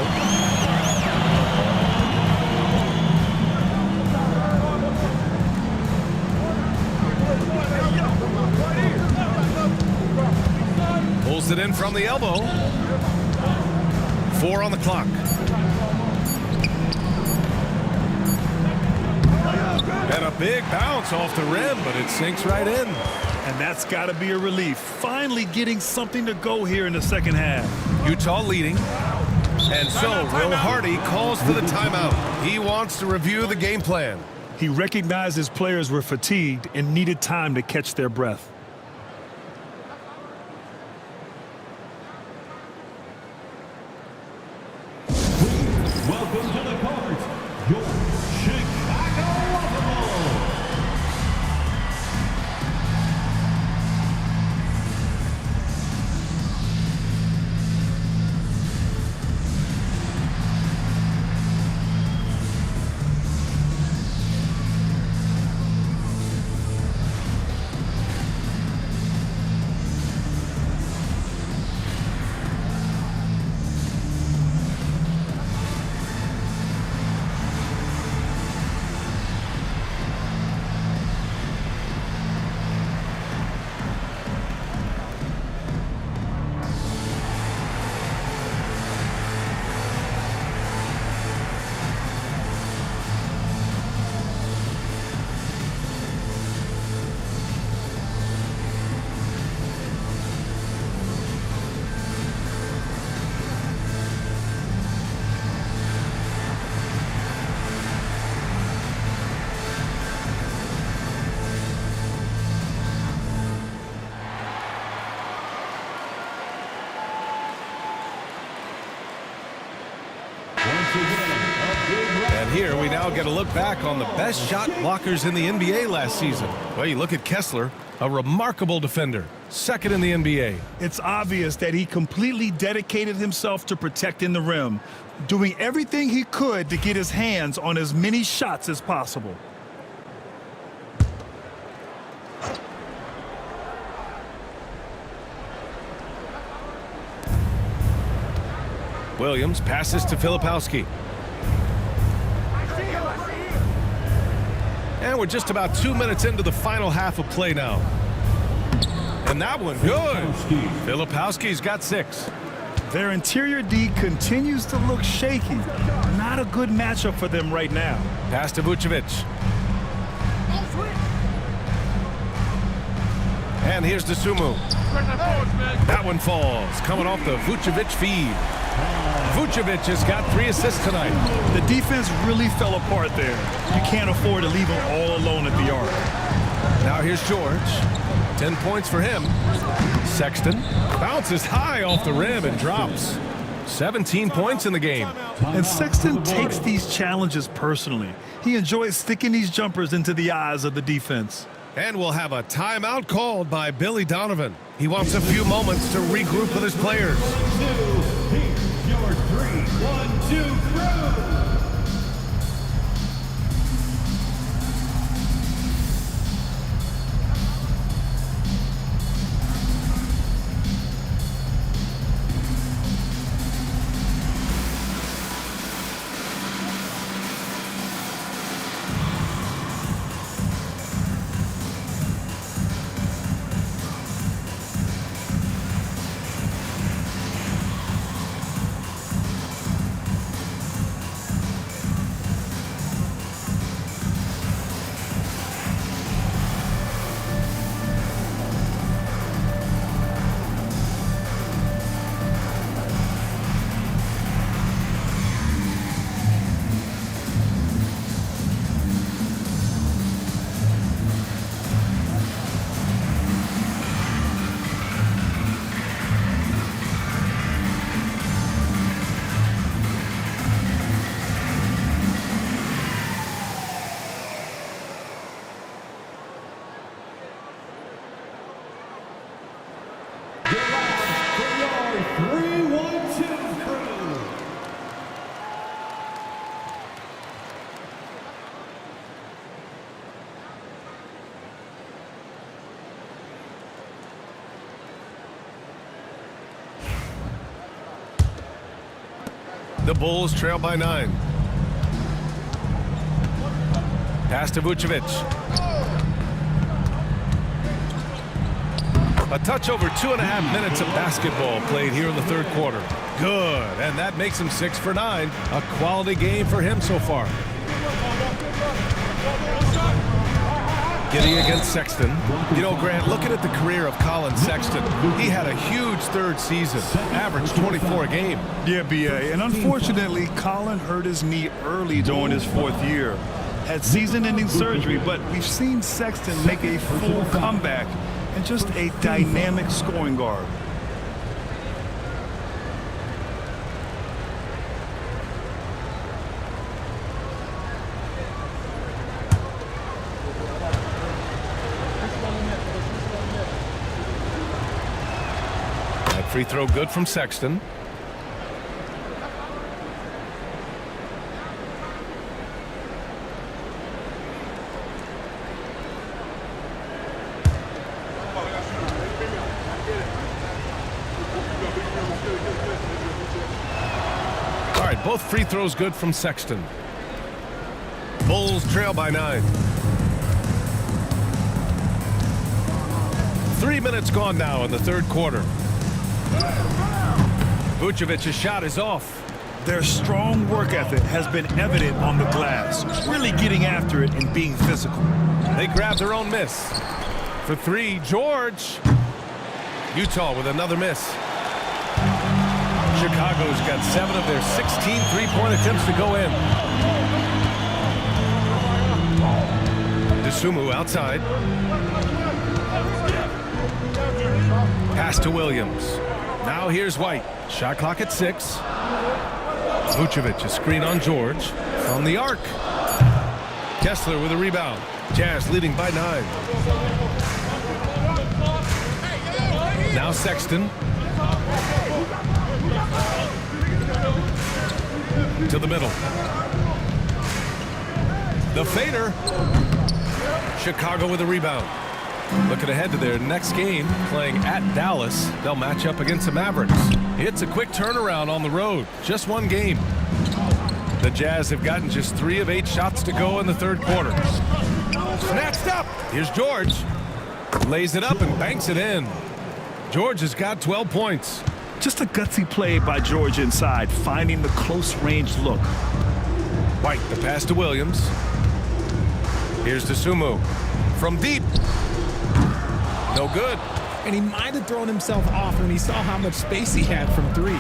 Pulls it in from the elbow. 4 on the clock. And a big bounce off the rim, but it sinks right in. And that's got to be a relief. Finally getting something to go here in the second half. Utah leading. And so Will Hardy calls for the timeout. He wants to review the game plan. He recognized his players were fatigued and needed time to catch their breath. Welcome to the court, your Chicago Bulls. And here we now get a look back on the best shot blockers in the NBA last season. Well, you look at Kessler, a remarkable defender, second in the NBA. It's obvious that he completely dedicated himself to protecting the rim, doing everything he could to get his hands on as many shots as possible. Williams passes to Filipowski. And we're just about 2 minutes into the final half of play now. And that one good. Filipowski's got 6. Their interior D continues to look shaky. Not a good matchup for them right now. Pass to Vucevic. And here's Dosunmu. That one falls, coming off the Vucevic feed. Vucevic has got 3 assists tonight. The defense really fell apart there. You can't afford to leave him all alone at the arc. Now here's George. 10 points for him. Sexton bounces high off the rim and drops. 17 points in the game. And Sexton takes these challenges personally. He enjoys sticking these jumpers into the eyes of the defense. And we'll have a timeout called by Billy Donovan. He wants a few moments to regroup with his players. Here's your 3-1-2 crew. The Bulls trail by 9. Pass to Vucevic. A touch over 2.5 minutes of basketball played here in the third quarter. Good, and that makes him 6 for 9. A quality game for him so far. Giddy against Sexton. You know, Grant, looking at the career of Colin Sexton, he had a huge third season, averaged 24 a game. Yeah, B.A. And unfortunately, Colin hurt his knee early during his 4th year. Had season-ending surgery, but we've seen Sexton make a full comeback and just a dynamic scoring guard. Free throw good from Sexton. All right, both free throws good from Sexton. Bulls trail by 9. 3 minutes gone now in the third quarter. Vucevic's shot is off. Their strong work ethic has been evident on the glass, really getting after it and being physical. They grab their own miss. For 3, George. Utah with another miss. Chicago's got 7 of their 16 three-point attempts to go in. DeSumo outside. Pass to Williams. Now here's White. Shot clock at 6. Vucevic, a screen on George. From the arc. Kessler with a rebound. Jazz leading by 9. Now Sexton. To the middle. The fader. Chicago with a rebound. Looking ahead to their next game, playing at Dallas. They'll match up against the Mavericks. It's a quick turnaround on the road. Just one game. The Jazz have gotten just 3 of 8 shots to go in the third quarter. Snatched up. Here's George. Lays it up and banks it in. George has got 12 points. Just a gutsy play by George inside, finding the close-range look. White, the pass to Williams. Here's DeSumo. From deep. No good. And he might have thrown himself off when he saw how much space he had from 3.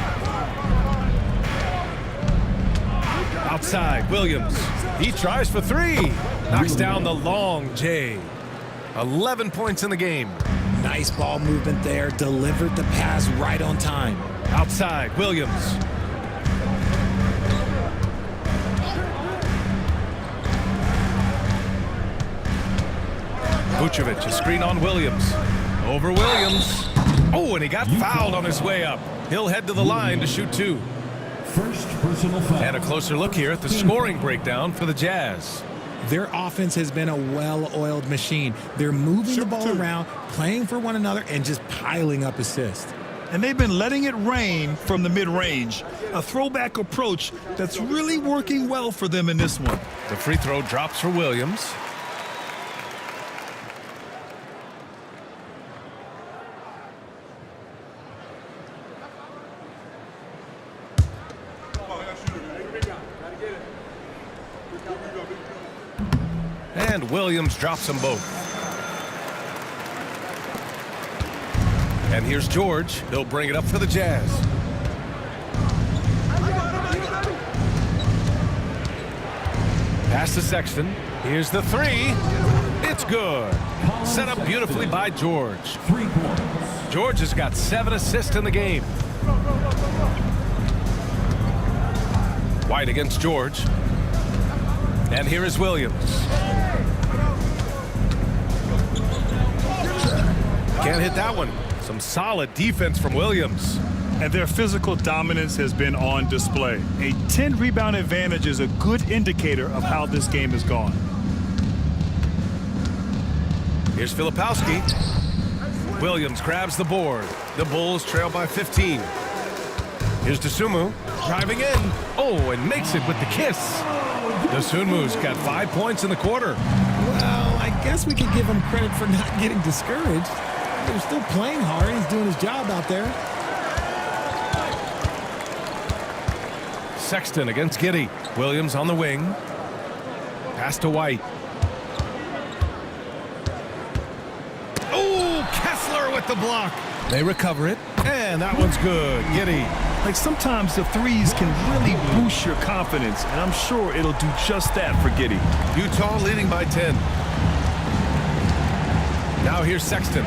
Outside, Williams. He tries for 3. Knocks down the long J. 11 points in the game. Nice ball movement there. Delivered the pass right on time. Outside, Williams. Vucevic, a screen on Williams. Over Williams. Oh, and he got fouled on his way up. He'll head to the line to shoot 2. First personal foul. And a closer look here at the scoring breakdown for the Jazz. Their offense has been a well-oiled machine. They're moving the ball around, playing for one another, and just piling up assists. And they've been letting it rain from the mid-range. A throwback approach that's really working well for them in this one. The free throw drops for Williams. And Williams drops them both. And here's George. He'll bring it up for the Jazz. Pass to Sexton. Here's the 3. It's good. Set up beautifully by George. 3 points. George has got 7 assists in the game. White against George. And here is Williams. Can't hit that one. Some solid defense from Williams. And their physical dominance has been on display. A 10-rebound advantage is a good indicator of how this game has gone. Here's Filipowski. Williams grabs the board. The Bulls trail by 15. Here's Dosunmu driving in. Oh, and makes it with the kiss. Dosunmu's got 5 points in the quarter. Well, I guess we could give him credit for not getting discouraged. They're still playing hard. He's doing his job out there. Sexton against Giddey. Williams on the wing. Pass to White. Oh, Kessler with the block. They recover it, and that one's good. Giddey. Like sometimes the threes can really boost your confidence, and I'm sure it'll do just that for Giddey. Utah leading by 10. Now here's Sexton.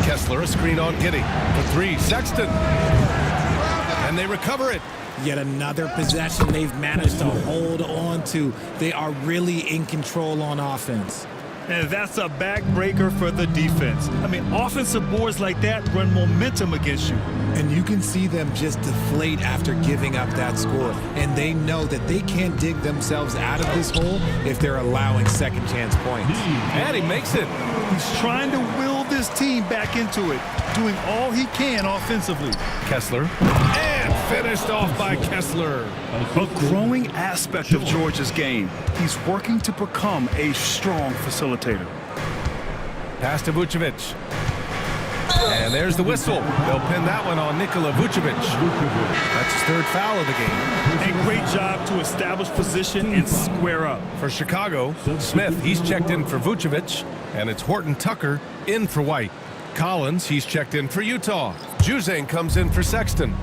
Kessler a screen on Giddey. For 3, Sexton. And they recover it. Yet another possession they've managed to hold on to. They are really in control on offense. And that's a backbreaker for the defense. I mean, offensive boards like that run momentum against you. And you can see them just deflate after giving up that score. And they know that they can't dig themselves out of this hole if they're allowing second chance points. And he makes it. He's trying to will this team back into it, doing all he can offensively. Kessler. And finished off by Kessler. A growing aspect of George's game. He's working to become a strong facilitator. Pass to Vucevic. And there's the whistle. They'll pin that one on Nikola Vucevic. That's his 3rd foul of the game. A great job to establish position and square up. For Chicago, Smith, he's checked in for Vucevic. And it's Horton Tucker in for White. Collins, he's checked in for Utah. Juzang comes in for Sexton.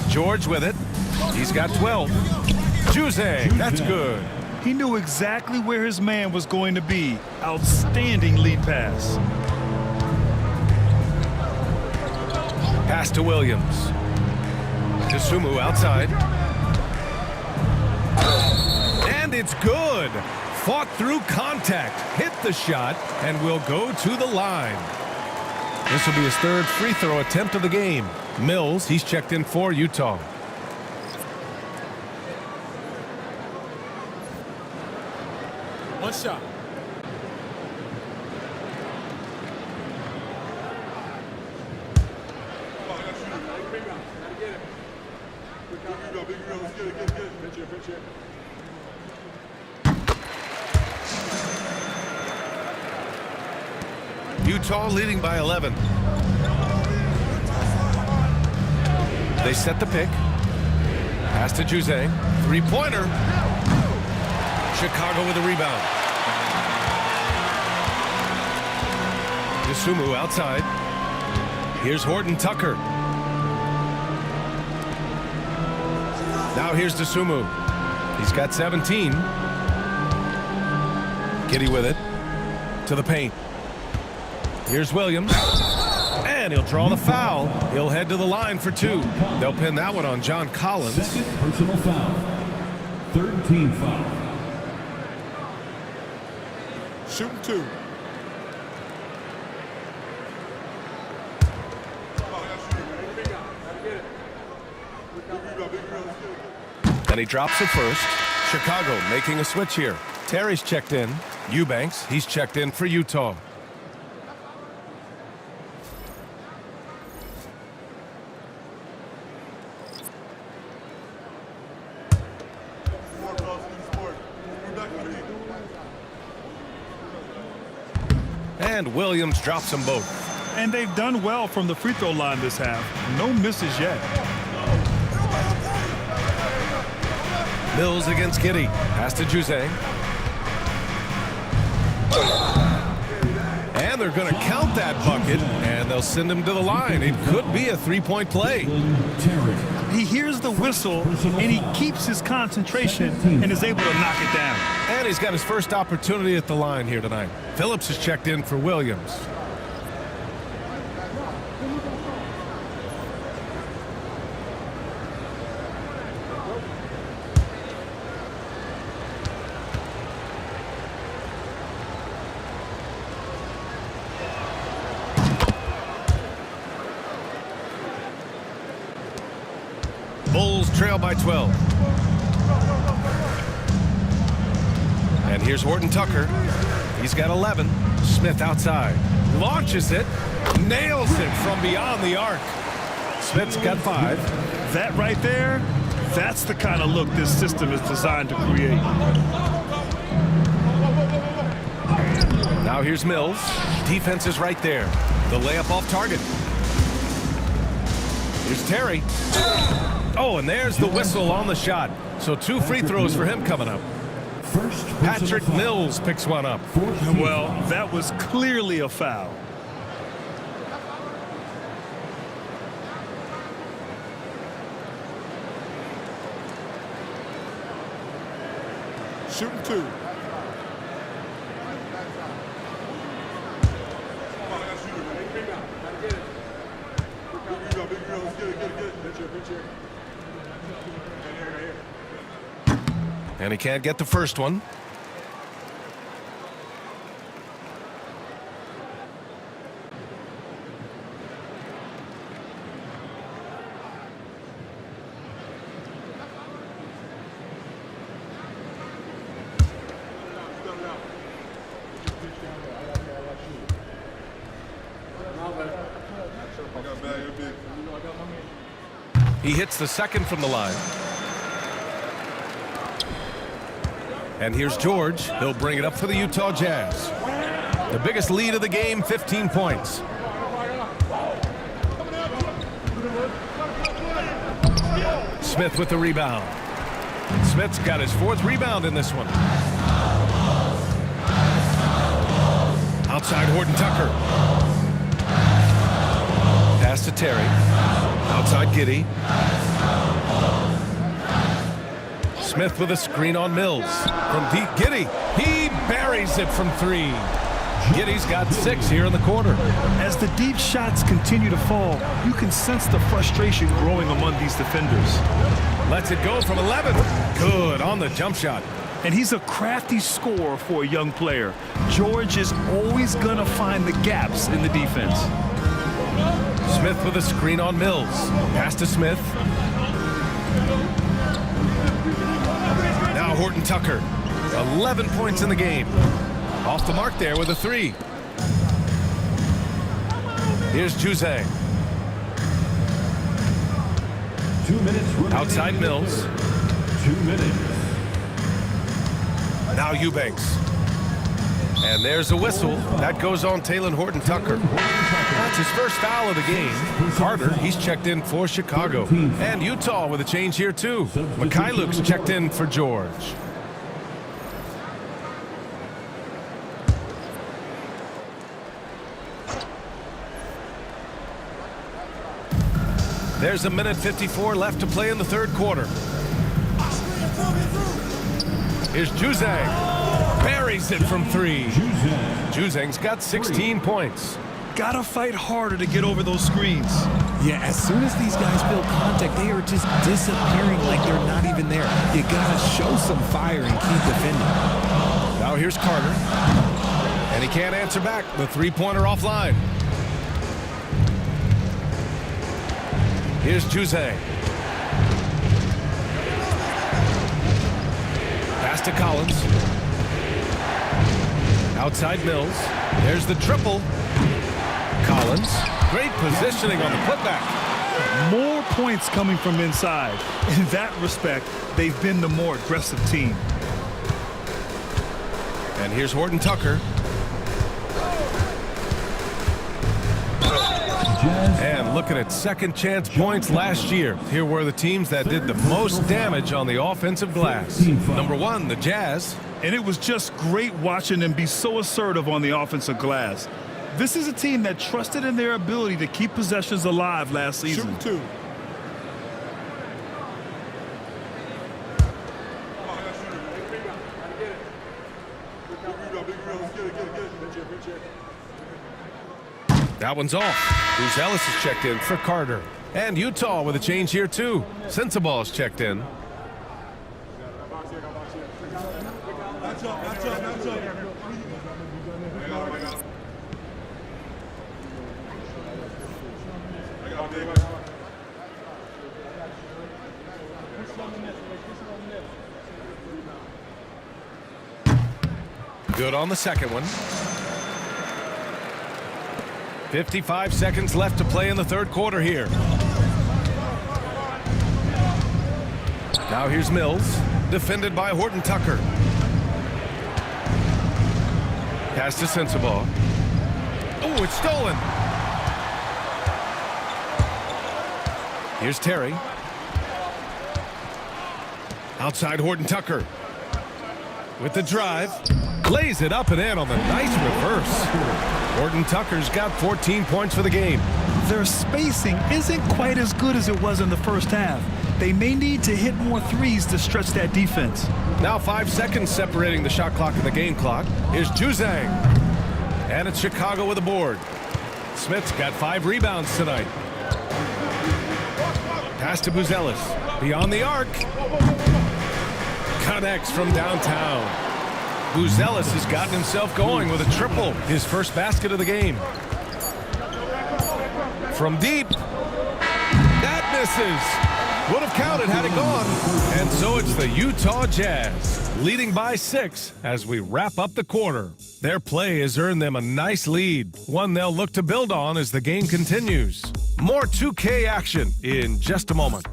George with it. He's got 12. Juzang, that's good. He knew exactly where his man was going to be. Outstanding lead pass. Pass to Williams. Dosunmu outside. And it's good. Fought through contact, hit the shot, and will go to the line. This will be his 3rd free throw attempt of the game. Mills, he's checked in for Utah. One shot. Utah leading by 11. They set the pick. Pass to Juzang. 3-pointer. Chicago with a rebound. Dosunmu outside. Here's Horton Tucker. Now here's Dosunmu. He's got 17. Giddey with it. To the paint. Here's Williams. And he'll draw the foul. He'll head to the line for 2. They'll pin that one on John Collins. 2nd personal foul. 3rd team foul. Shooting 2. And he drops it first. Chicago making a switch here. Terry's checked in. Eubanks, he's checked in for Utah. And Williams drops them both. And they've done well from the free throw line this half. No misses yet. Mills against Giddy. Pass to Juzang. And they're going to count that bucket, and they'll send him to the line. It could be a three-point play. He hears the whistle, and he keeps his concentration and is able to knock it down. And he's got his first opportunity at the line here tonight. Phillips is checked in for Williams. Bulls trail by 12. And here's Horton Tucker. He's got 11. Smith outside. Launches it. Nails it from beyond the arc. Smith's got 5. That right there, that's the kind of look this system is designed to create. Now here's Mills. Defense is right there. The layup off target. Here's Terry. Oh, and there's the whistle on the shot. So 2 free throws for him coming up. Patrick Mills picks one up. Well, that was clearly a foul. Shooting 2. And he can't get the first one. He hits the second from the line. And here's George. He'll bring it up for the Utah Jazz. The biggest lead of the game, 15 points. Smith with the rebound. Smith's got his 4th rebound in this one. Outside Horton Tucker. Pass to Terry. Outside Giddy. Smith with a screen on Mills. From deep, Giddy. He buries it from 3. Giddy's got 6 here in the quarter. As the deep shots continue to fall, you can sense the frustration growing among these defenders. Lets it go from 11. Good on the jump shot. And he's a crafty scorer for a young player. George is always going to find the gaps in the defense. Smith with a screen on Mills. Pass to Smith. Now Horton Tucker. 11 points in the game. Off the mark there with a 3. Here's Juzang. 2 minutes. Outside Mills. 2 minutes. Now Eubanks. And there's a whistle. That goes on Taylor Horton Tucker. That's his first foul of the game. Carter, he's checked in for Chicago. And Utah with a change here too. Mikhailuk's checked in for George. There's a minute 54 left to play in the 3rd quarter. Here's Juzang. Buries it from 3. Juzang's got 16 points. Gotta fight harder to get over those screens. Yeah, as soon as these guys feel contact, they are just disappearing like they're not even there. You gotta show some fire and keep defending. Now here's Carter. And he can't answer back. The three-pointer offline. Here's Juzang. Pass to Collins. Outside Mills. There's the triple. Collins. Great positioning on the putback. More points coming from inside. In that respect, they've been the more aggressive team. And here's Horton Tucker. And looking at second chance points last year. Here were the teams that did the most damage on the offensive glass. Number 1, the Jazz. And it was just great watching them be so assertive on the offensive glass. This is a team that trusted in their ability to keep possessions alive last season. Shoot 2. That one's off. Buzelis is checked in for Carter. And Utah with a change here too. Sensabaugh is checked in. Good on the second one. 55 seconds left to play in the third quarter here. Now here's Mills, defended by Horton Tucker. Pass to Sensabaugh. Oh, it's stolen. Here's Terry. Outside Horton Tucker. With the drive. Lays it up and in on the nice reverse. Horton Tucker's got 14 points for the game. Their spacing isn't quite as good as it was in the first half. They may need to hit more threes to stretch that defense. Now 5 seconds separating the shot clock and the game clock. Here's Juzang. And it's Chicago with the board. Smith's got 5 rebounds tonight. Pass to Buzelis. Beyond the arc. Connects from downtown. Buzelis has gotten himself going with a triple. His first basket of the game. From deep. That misses. Would have counted had it gone. And so it's the Utah Jazz leading by 6 as we wrap up the quarter. Their play has earned them a nice lead, one they'll look to build on as the game continues. More 2K action in just a moment.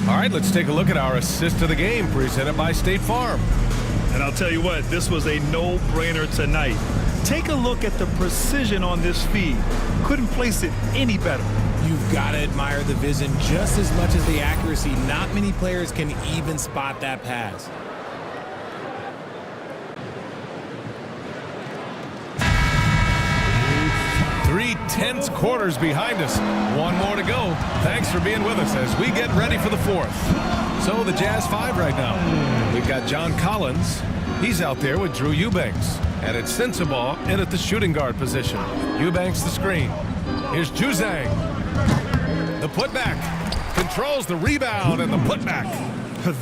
All right, let's take a look at our assist of the game presented by State Farm. And I'll tell you what, this was a no-brainer tonight. Take a look at the precision on this feed. Couldn't place it any better. You've got to admire the vision just as much as the accuracy. Not many players can even spot that pass. Three tense quarters behind us. One more to go. Thanks for being with us as we get ready for the fourth. So the Jazz 5 right now. We've got John Collins. He's out there with Drew Eubanks. And it's Sensabaugh in at the shooting guard position. Eubanks the screen. Here's Juzang. The putback. Controls the rebound and the putback.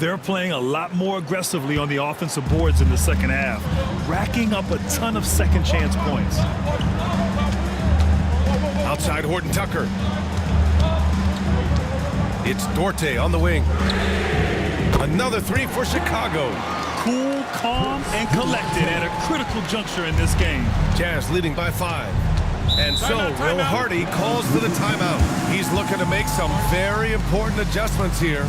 They're playing a lot more aggressively on the offensive boards in the second half, racking up a ton of second chance points. Outside Horton Tucker. It's Dorte on the wing. Another 3 for Chicago. Cool, calm, and collected at a critical juncture in this game. Jazz leading by 5. And so Will Hardy calls for the timeout. He's looking to make some very important adjustments here.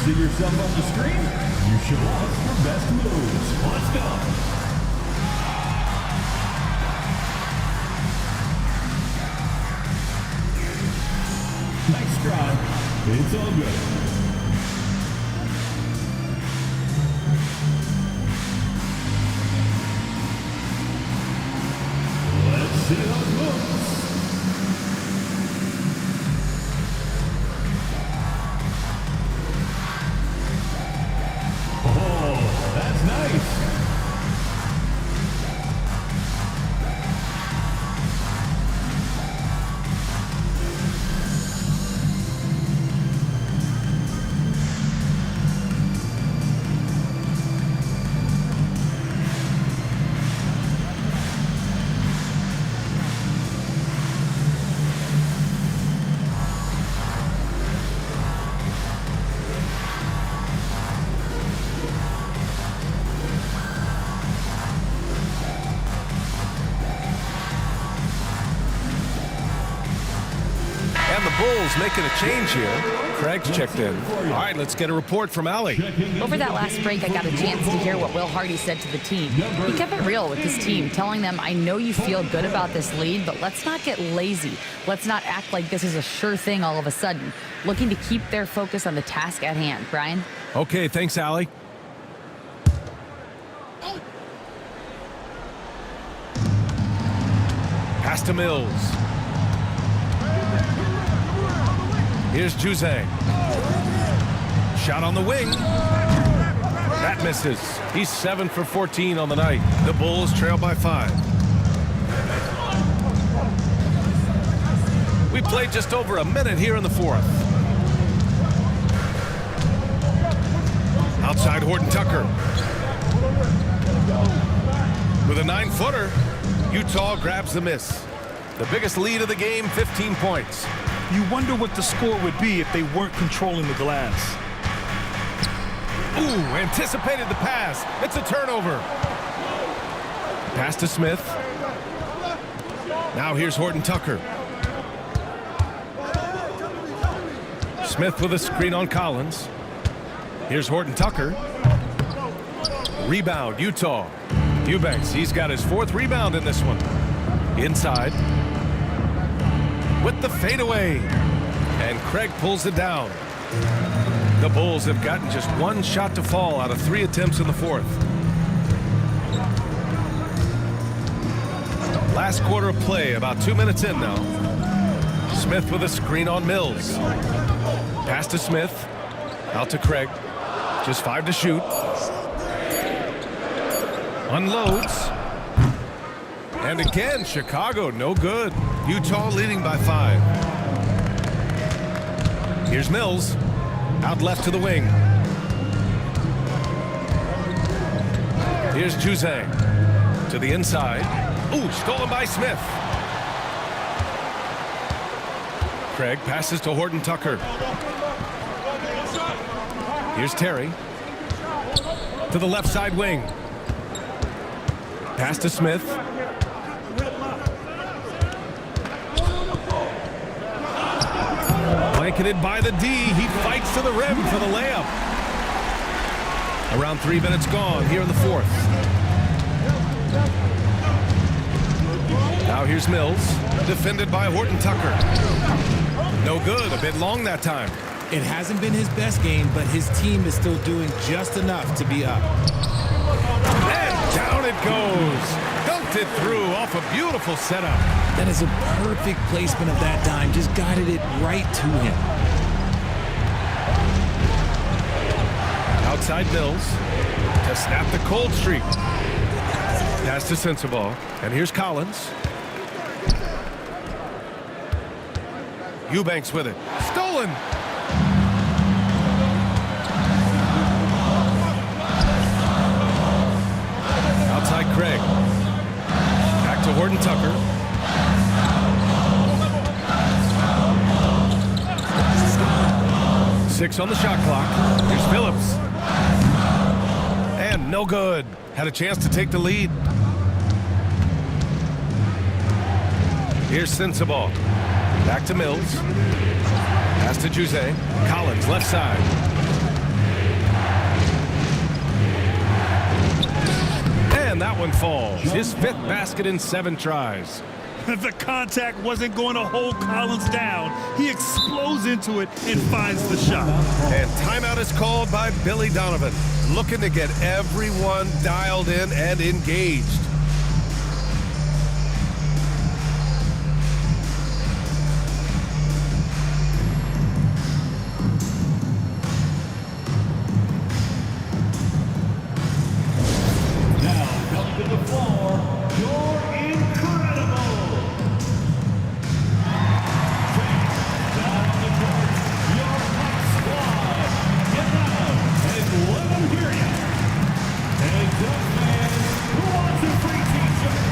See yourself on the screen? You show us your best moves. Let's go. Nice try. It's all good. Bulls making a change here. Craig's checked in. All right, let's get a report from Allie. Over that last break, I got a chance to hear what Will Hardy said to the team. He kept it real with his team, telling them, I know you feel good about this lead, but let's not get lazy. Let's not act like this is a sure thing all of a sudden. Looking to keep their focus on the task at hand. Brian? Okay, thanks, Allie. Pass to Mills. Here's Juzang. Shot on the wing. That misses. He's 7 for 14 on the night. The Bulls trail by 5. We played just over a minute here in the fourth. Outside Horton Tucker. With a 9-footer, Utah grabs the miss. The biggest lead of the game, 15 points. You wonder what the score would be if they weren't controlling the glass. Ooh, anticipated the pass. It's a turnover. Pass to Smith. Now here's Horton Tucker. Smith with a screen on Collins. Here's Horton Tucker. Rebound, Utah. Eubanks, he's got his 4th rebound in this one. Inside. With the fadeaway. And Craig pulls it down. The Bulls have gotten just 1 shot to fall out of 3 attempts in the fourth. Last quarter of play, about 2 minutes in now. Smith with a screen on Mills. Pass to Smith. Out to Craig. Just 5 to shoot. Unloads. And again, Chicago, no good. Utah leading by 5. Here's Mills. Out left to the wing. Here's Juzang. To the inside. Ooh, stolen by Smith. Craig passes to Horton Tucker. Here's Terry. To the left side wing. Pass to Smith. Blanketed by the D. He fights to the rim for the layup. Around 3 minutes gone here in the fourth. Now here's Mills. Defended by Horton Tucker. No good. A bit long that time. It hasn't been his best game, but his team is still doing just enough to be up. And down it goes. Dunked it through off a beautiful setup. That is a perfect placement of that dime. Just guided it right to him. Outside Mills to snap the cold streak. Pass to Sensabaugh. And here's Collins. Eubanks with it. Stolen. Outside Craig. Back to Horton Tucker. Six on the shot clock. Here's Phillips. And no good. Had a chance to take the lead. Here's Sensabaugh. Back to Mills. Pass to Juzang. Collins, left side. And that one falls. His 5th basket in 7 tries. The contact wasn't going to hold Collins down. He explodes into it and finds the shot. And timeout is called by Billy Donovan, looking to get everyone dialed in and engaged. Now come to the floor, you're incredible. Down on the court, your hot squad. Get down and let them hear you. And Duck fans, who wants a free t-shirt?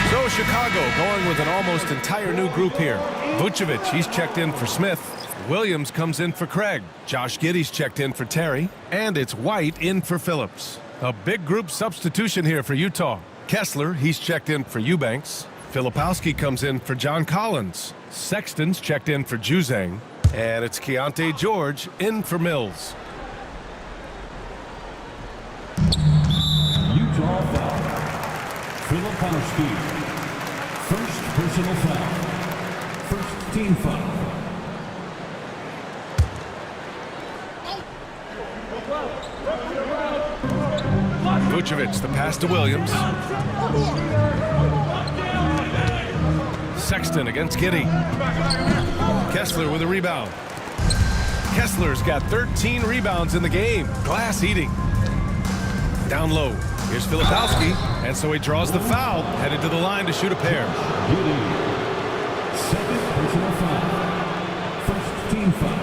So Chicago going with an almost entire new group here. Vucevic, he's checked in for Smith. Williams comes in for Craig. Josh Giddey's checked in for Terry. And it's White in for Phillips. A big group substitution here for Utah. Kessler, he's checked in for Eubanks. Filipowski comes in for John Collins. Sexton's checked in for Juzang. And it's Keontae George in for Mills. Utah foul. Filipowski. First personal foul. First team foul. Vucevic, the pass to Williams. Sexton against Giddey. Kessler with a rebound. Kessler's got 13 rebounds in the game. Glass eating. Down low. Here's Filipowski, and so he draws the foul, headed to the line to shoot a pair. Second personal foul. First team foul.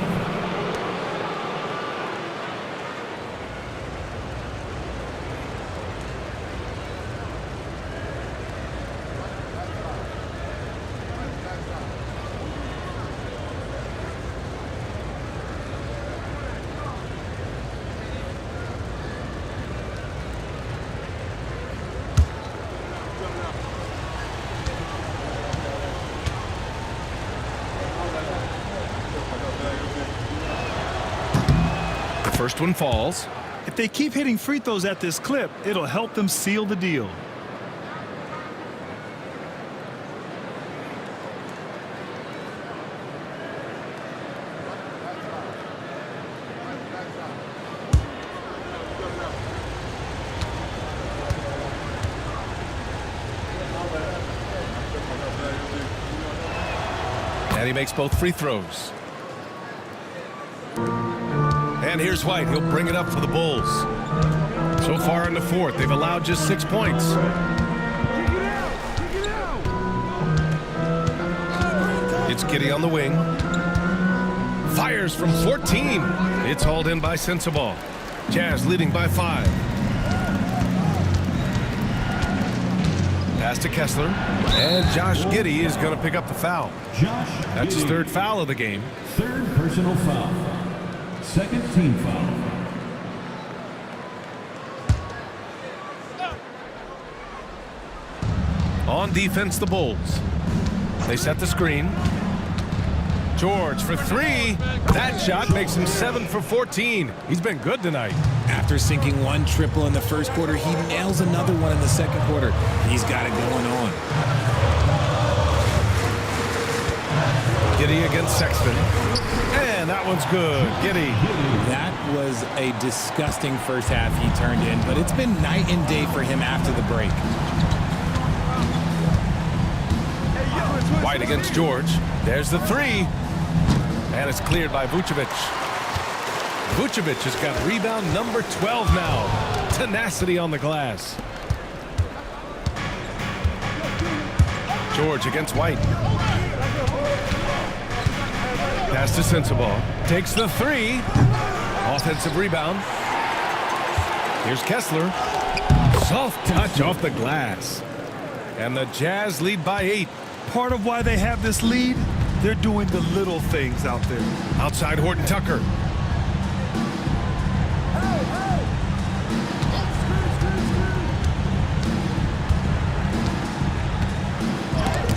First one falls. If they keep hitting free throws at this clip, it'll help them seal the deal. And he makes both free throws. And here's White. He'll bring it up for the Bulls. So far in the fourth, they've allowed just 6 points. It's Giddey on the wing. Fires from 14. It's hauled in by Sensabaugh. Jazz leading by 5. Pass to Kessler. And Josh Giddey is going to pick up the foul. That's his third foul of the game. Third personal foul. Second team foul. On defense, the Bulls. They set the screen. George for 3. That shot makes him 7 for 14. He's been good tonight. After sinking one triple in the first quarter, he nails another one in the second quarter. He's got it going on. Giddey against Sexton. And that one's good. Giddey. That was a disgusting first half he turned in, but it's been night and day for him after the break. White against George. There's the 3. And it's cleared by Vucevic. Vucevic has got rebound number 12 now. Tenacity on the glass. George against White. Pass to Sensabaugh. Takes the 3. Offensive rebound. Here's Kessler. Soft touch off the glass. And the Jazz lead by 8. Part of why they have this lead, they're doing the little things out there. Outside Horton Tucker.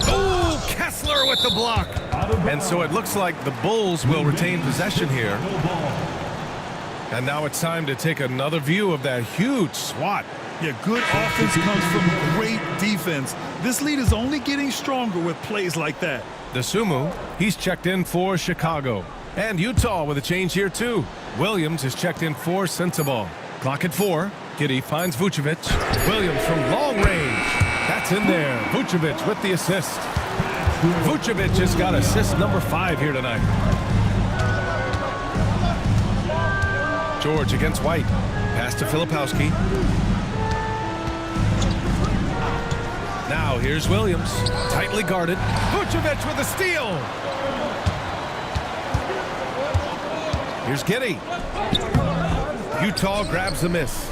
Oh, Kessler with the block. And so it looks like the Bulls will retain possession here. And now it's time to take another view of that huge swat. Yeah, good offense comes from great defense. This lead is only getting stronger with plays like that. The Sumu, he's checked in for Chicago. And Utah with a change here too. Williams is checked in for Sensabaugh. Clock at 4. Giddey finds Vucevic. Williams from long range. That's in there. Vucevic with the assist. Vucevic has got assist number 5 here tonight. George against White. Pass to Filipowski. Now here's Williams. Tightly guarded. Vucevic with a steal. Here's Giddey. Utah grabs the miss.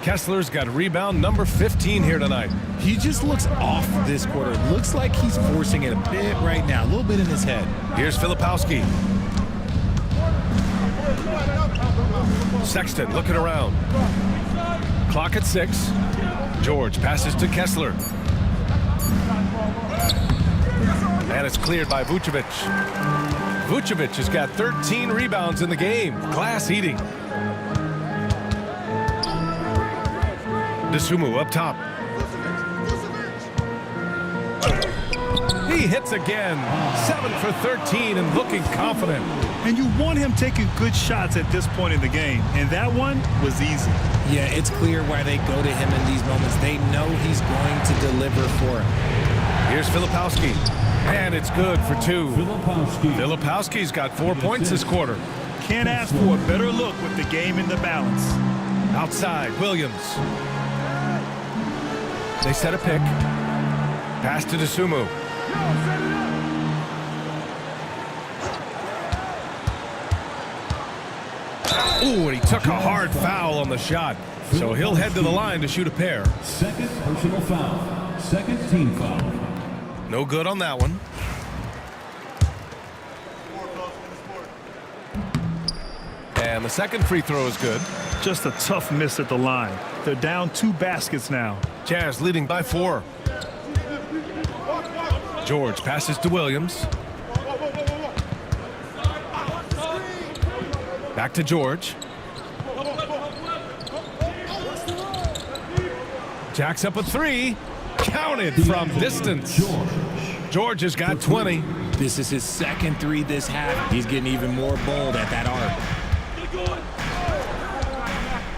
Kessler's got rebound number 15 here tonight. He just looks off this quarter. Looks like he's forcing it a bit right now. A little bit in his head. Here's Filipowski. Sexton looking around. Clock at 6. George passes to Kessler. And it's cleared by Vucevic. Vucevic has got 13 rebounds in the game. Glass eating. DeSumo up top. He hits again. 7 for 13 and looking confident. And you want him taking good shots at this point in the game. And that one was easy. Yeah, it's clear why they go to him in these moments. They know he's going to deliver for him. Here's Filipowski. And it's good for 2. Filipowski's got 4 points this quarter. Can't ask for a better look with the game in the balance. Outside, Williams. They set a pick. Pass to DeSumo. Ooh, and he took a hard foul on the shot. So he'll head to the line to shoot a pair. Second personal foul. Second team foul. No good on that one. And the second free throw is good. Just a tough miss at the line. They're down 2 baskets now. Jazz leading by 4. George passes to Williams. Back to George. Jacks up a 3. Counted from distance. George has got 20. This is his second 3 this half. He's getting even more bold at that arc.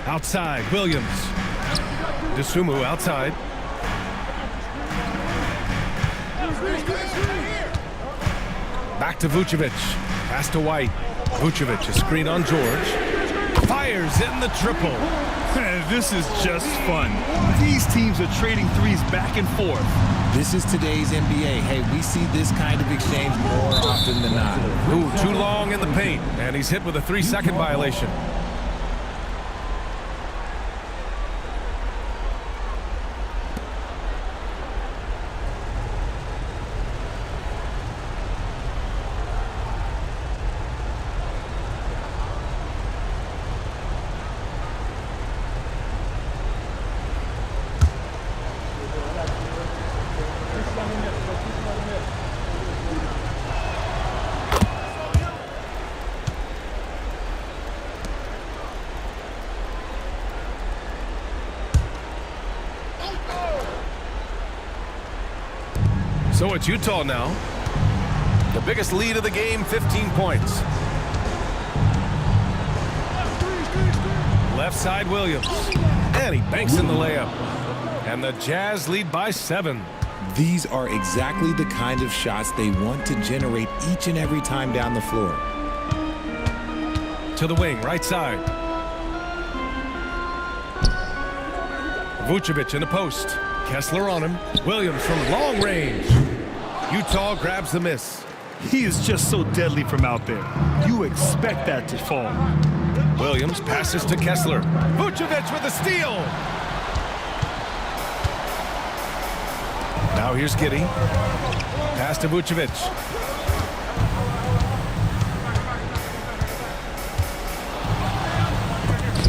Outside, Williams. DeSumo outside. Back to Vucevic. Pass to White. Vucevic, a screen on George. Fires in the triple. Man, this is just fun. These teams are trading threes back and forth. This is today's NBA. Hey, we see this kind of exchange more often than not. Ooh, too long in the paint. And he's hit with a 3-second violation. So it's Utah now. The biggest lead of the game, 15 points. Left side, Williams. And he banks in the layup. And the Jazz lead by 7. These are exactly the kind of shots they want to generate each and every time down the floor. To the wing, right side. Vucevic in the post. Kessler on him. Williams from long range. Utah grabs the miss. He is just so deadly from out there. You expect that to fall. Williams passes to Kessler. Vucevic with a steal. Now here's Giddey. Pass to Vucevic.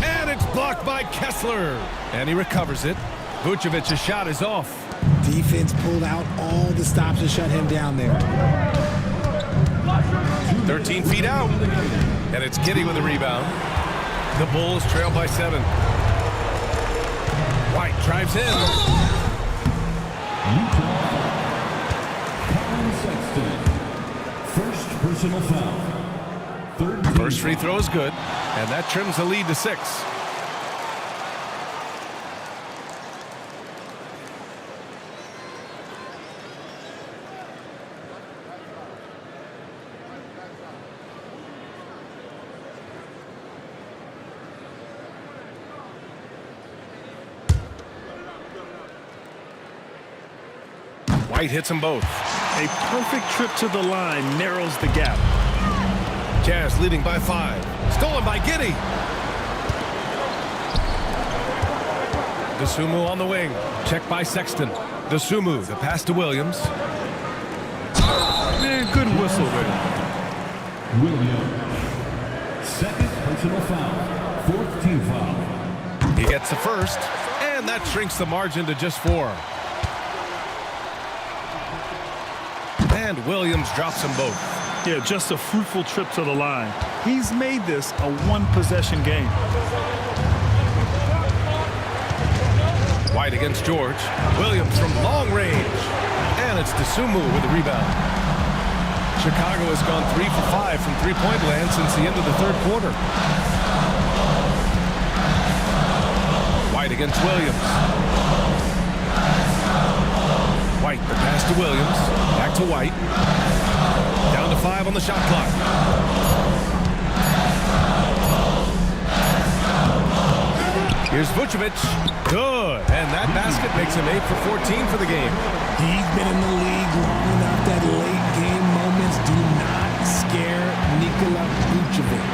And it's blocked by Kessler. And he recovers it. Vucevic's shot is off. Defense pulled out all the stops to shut him down there. 13 feet out. And it's Giddey with a rebound. The Bulls trail by 7. White drives in. First personal foul. First free throw is good. And that trims the lead to 6. White hits them both. A perfect trip to the line narrows the gap. Jazz leading by 5. Stolen by Giddey. DeSumo on the wing. Checked by Sexton. DeSumo, the pass to Williams. Man, good whistle there. Williams. Second personal foul. Fourth team foul. He gets the first, and that shrinks the margin to just 4. And Williams drops them both. Yeah, just a fruitful trip to the line. He's made this a one-possession game. White against George. Williams from long range. And it's DeSumo with the rebound. Chicago has gone 3 for 5 from three-point land since the end of the third quarter. White against Williams. White, the pass to Williams. Back to White. Down to 5 on the shot clock. Here's Vucevic. Good. And that basket makes him 8 for 14 for the game. He's been in the league long enough that late game moments do not scare Nikola Vucevic.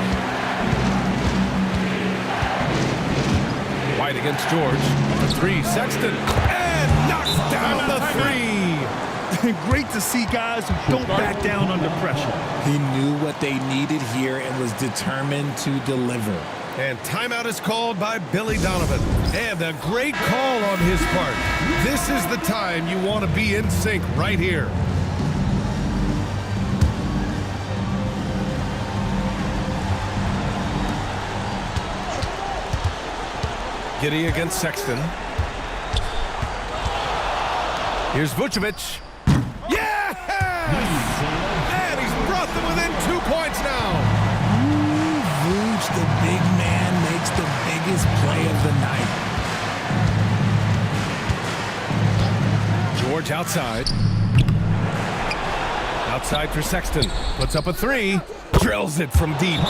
White against George. The 3, Sexton. And knocks down the 3. Great to see guys who don't back down under pressure. He knew what they needed here and was determined to deliver. And timeout is called by Billy Donovan. And a great call on his part. This is the time you want to be in sync right here. Giddey against Sexton. Here's Vucevic. Yeah! And he's brought them within 2 points now. Vooch, the big man, makes the biggest play of the night. George outside. Outside for Sexton. Puts up a 3. Drills it from deep.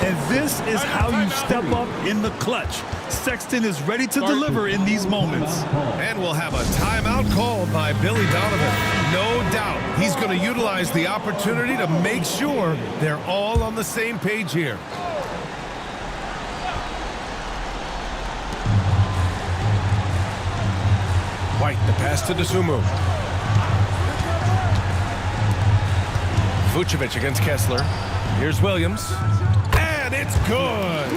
And this is how you step up in the clutch. Sexton is ready to deliver in these moments. And we'll have a timeout called by Billy Donovan. No doubt he's going to utilize the opportunity to make sure they're all on the same page here. White, the pass to DeSumo. Vucevic against Kessler. Here's Williams. And it's good.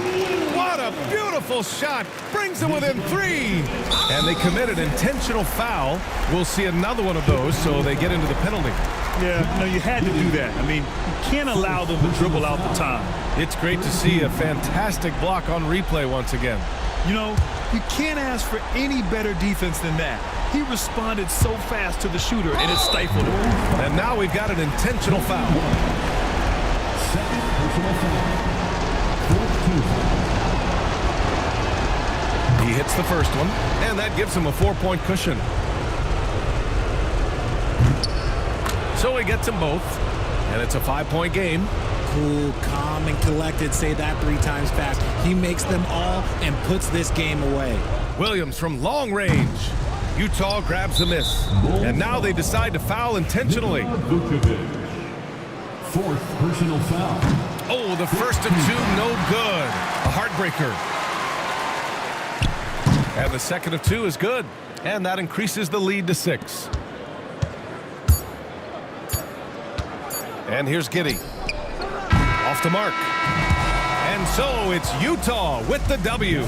What a beautiful shot. Brings them within 3. And they commit an intentional foul. We'll see another one of those, so they get into the penalty. Yeah, no, you had to do that. I mean, you can't allow them to dribble out the time. It's great to see a fantastic block on replay once again. You know, you can't ask for any better defense than that. He responded so fast to the shooter, and it stifled him. And now we've got an intentional foul. Second personal foul. Fourth team foul. He hits the first one, and that gives him a 4-point cushion. So he gets them both, and it's a 5-point game. Cool, calm, and collected. Say that 3 times fast. He makes them all and puts this game away. Williams from long range. Utah grabs the miss. And now they decide to foul intentionally. Fourth personal foul. Oh, the first of 2, no good. A heartbreaker. And the second of 2 is good. And that increases the lead to 6. And here's Giddey. Off the mark. And so it's Utah with the W.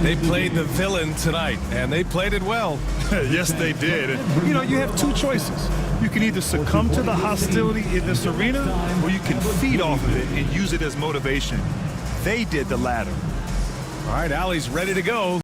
They played the villain tonight, and they played it well. Yes, they did. And, you know, you have 2 choices. You can either succumb to the hostility in this arena, or you can feed off of it and use it as motivation. They did the latter. All right, Allie's ready to go.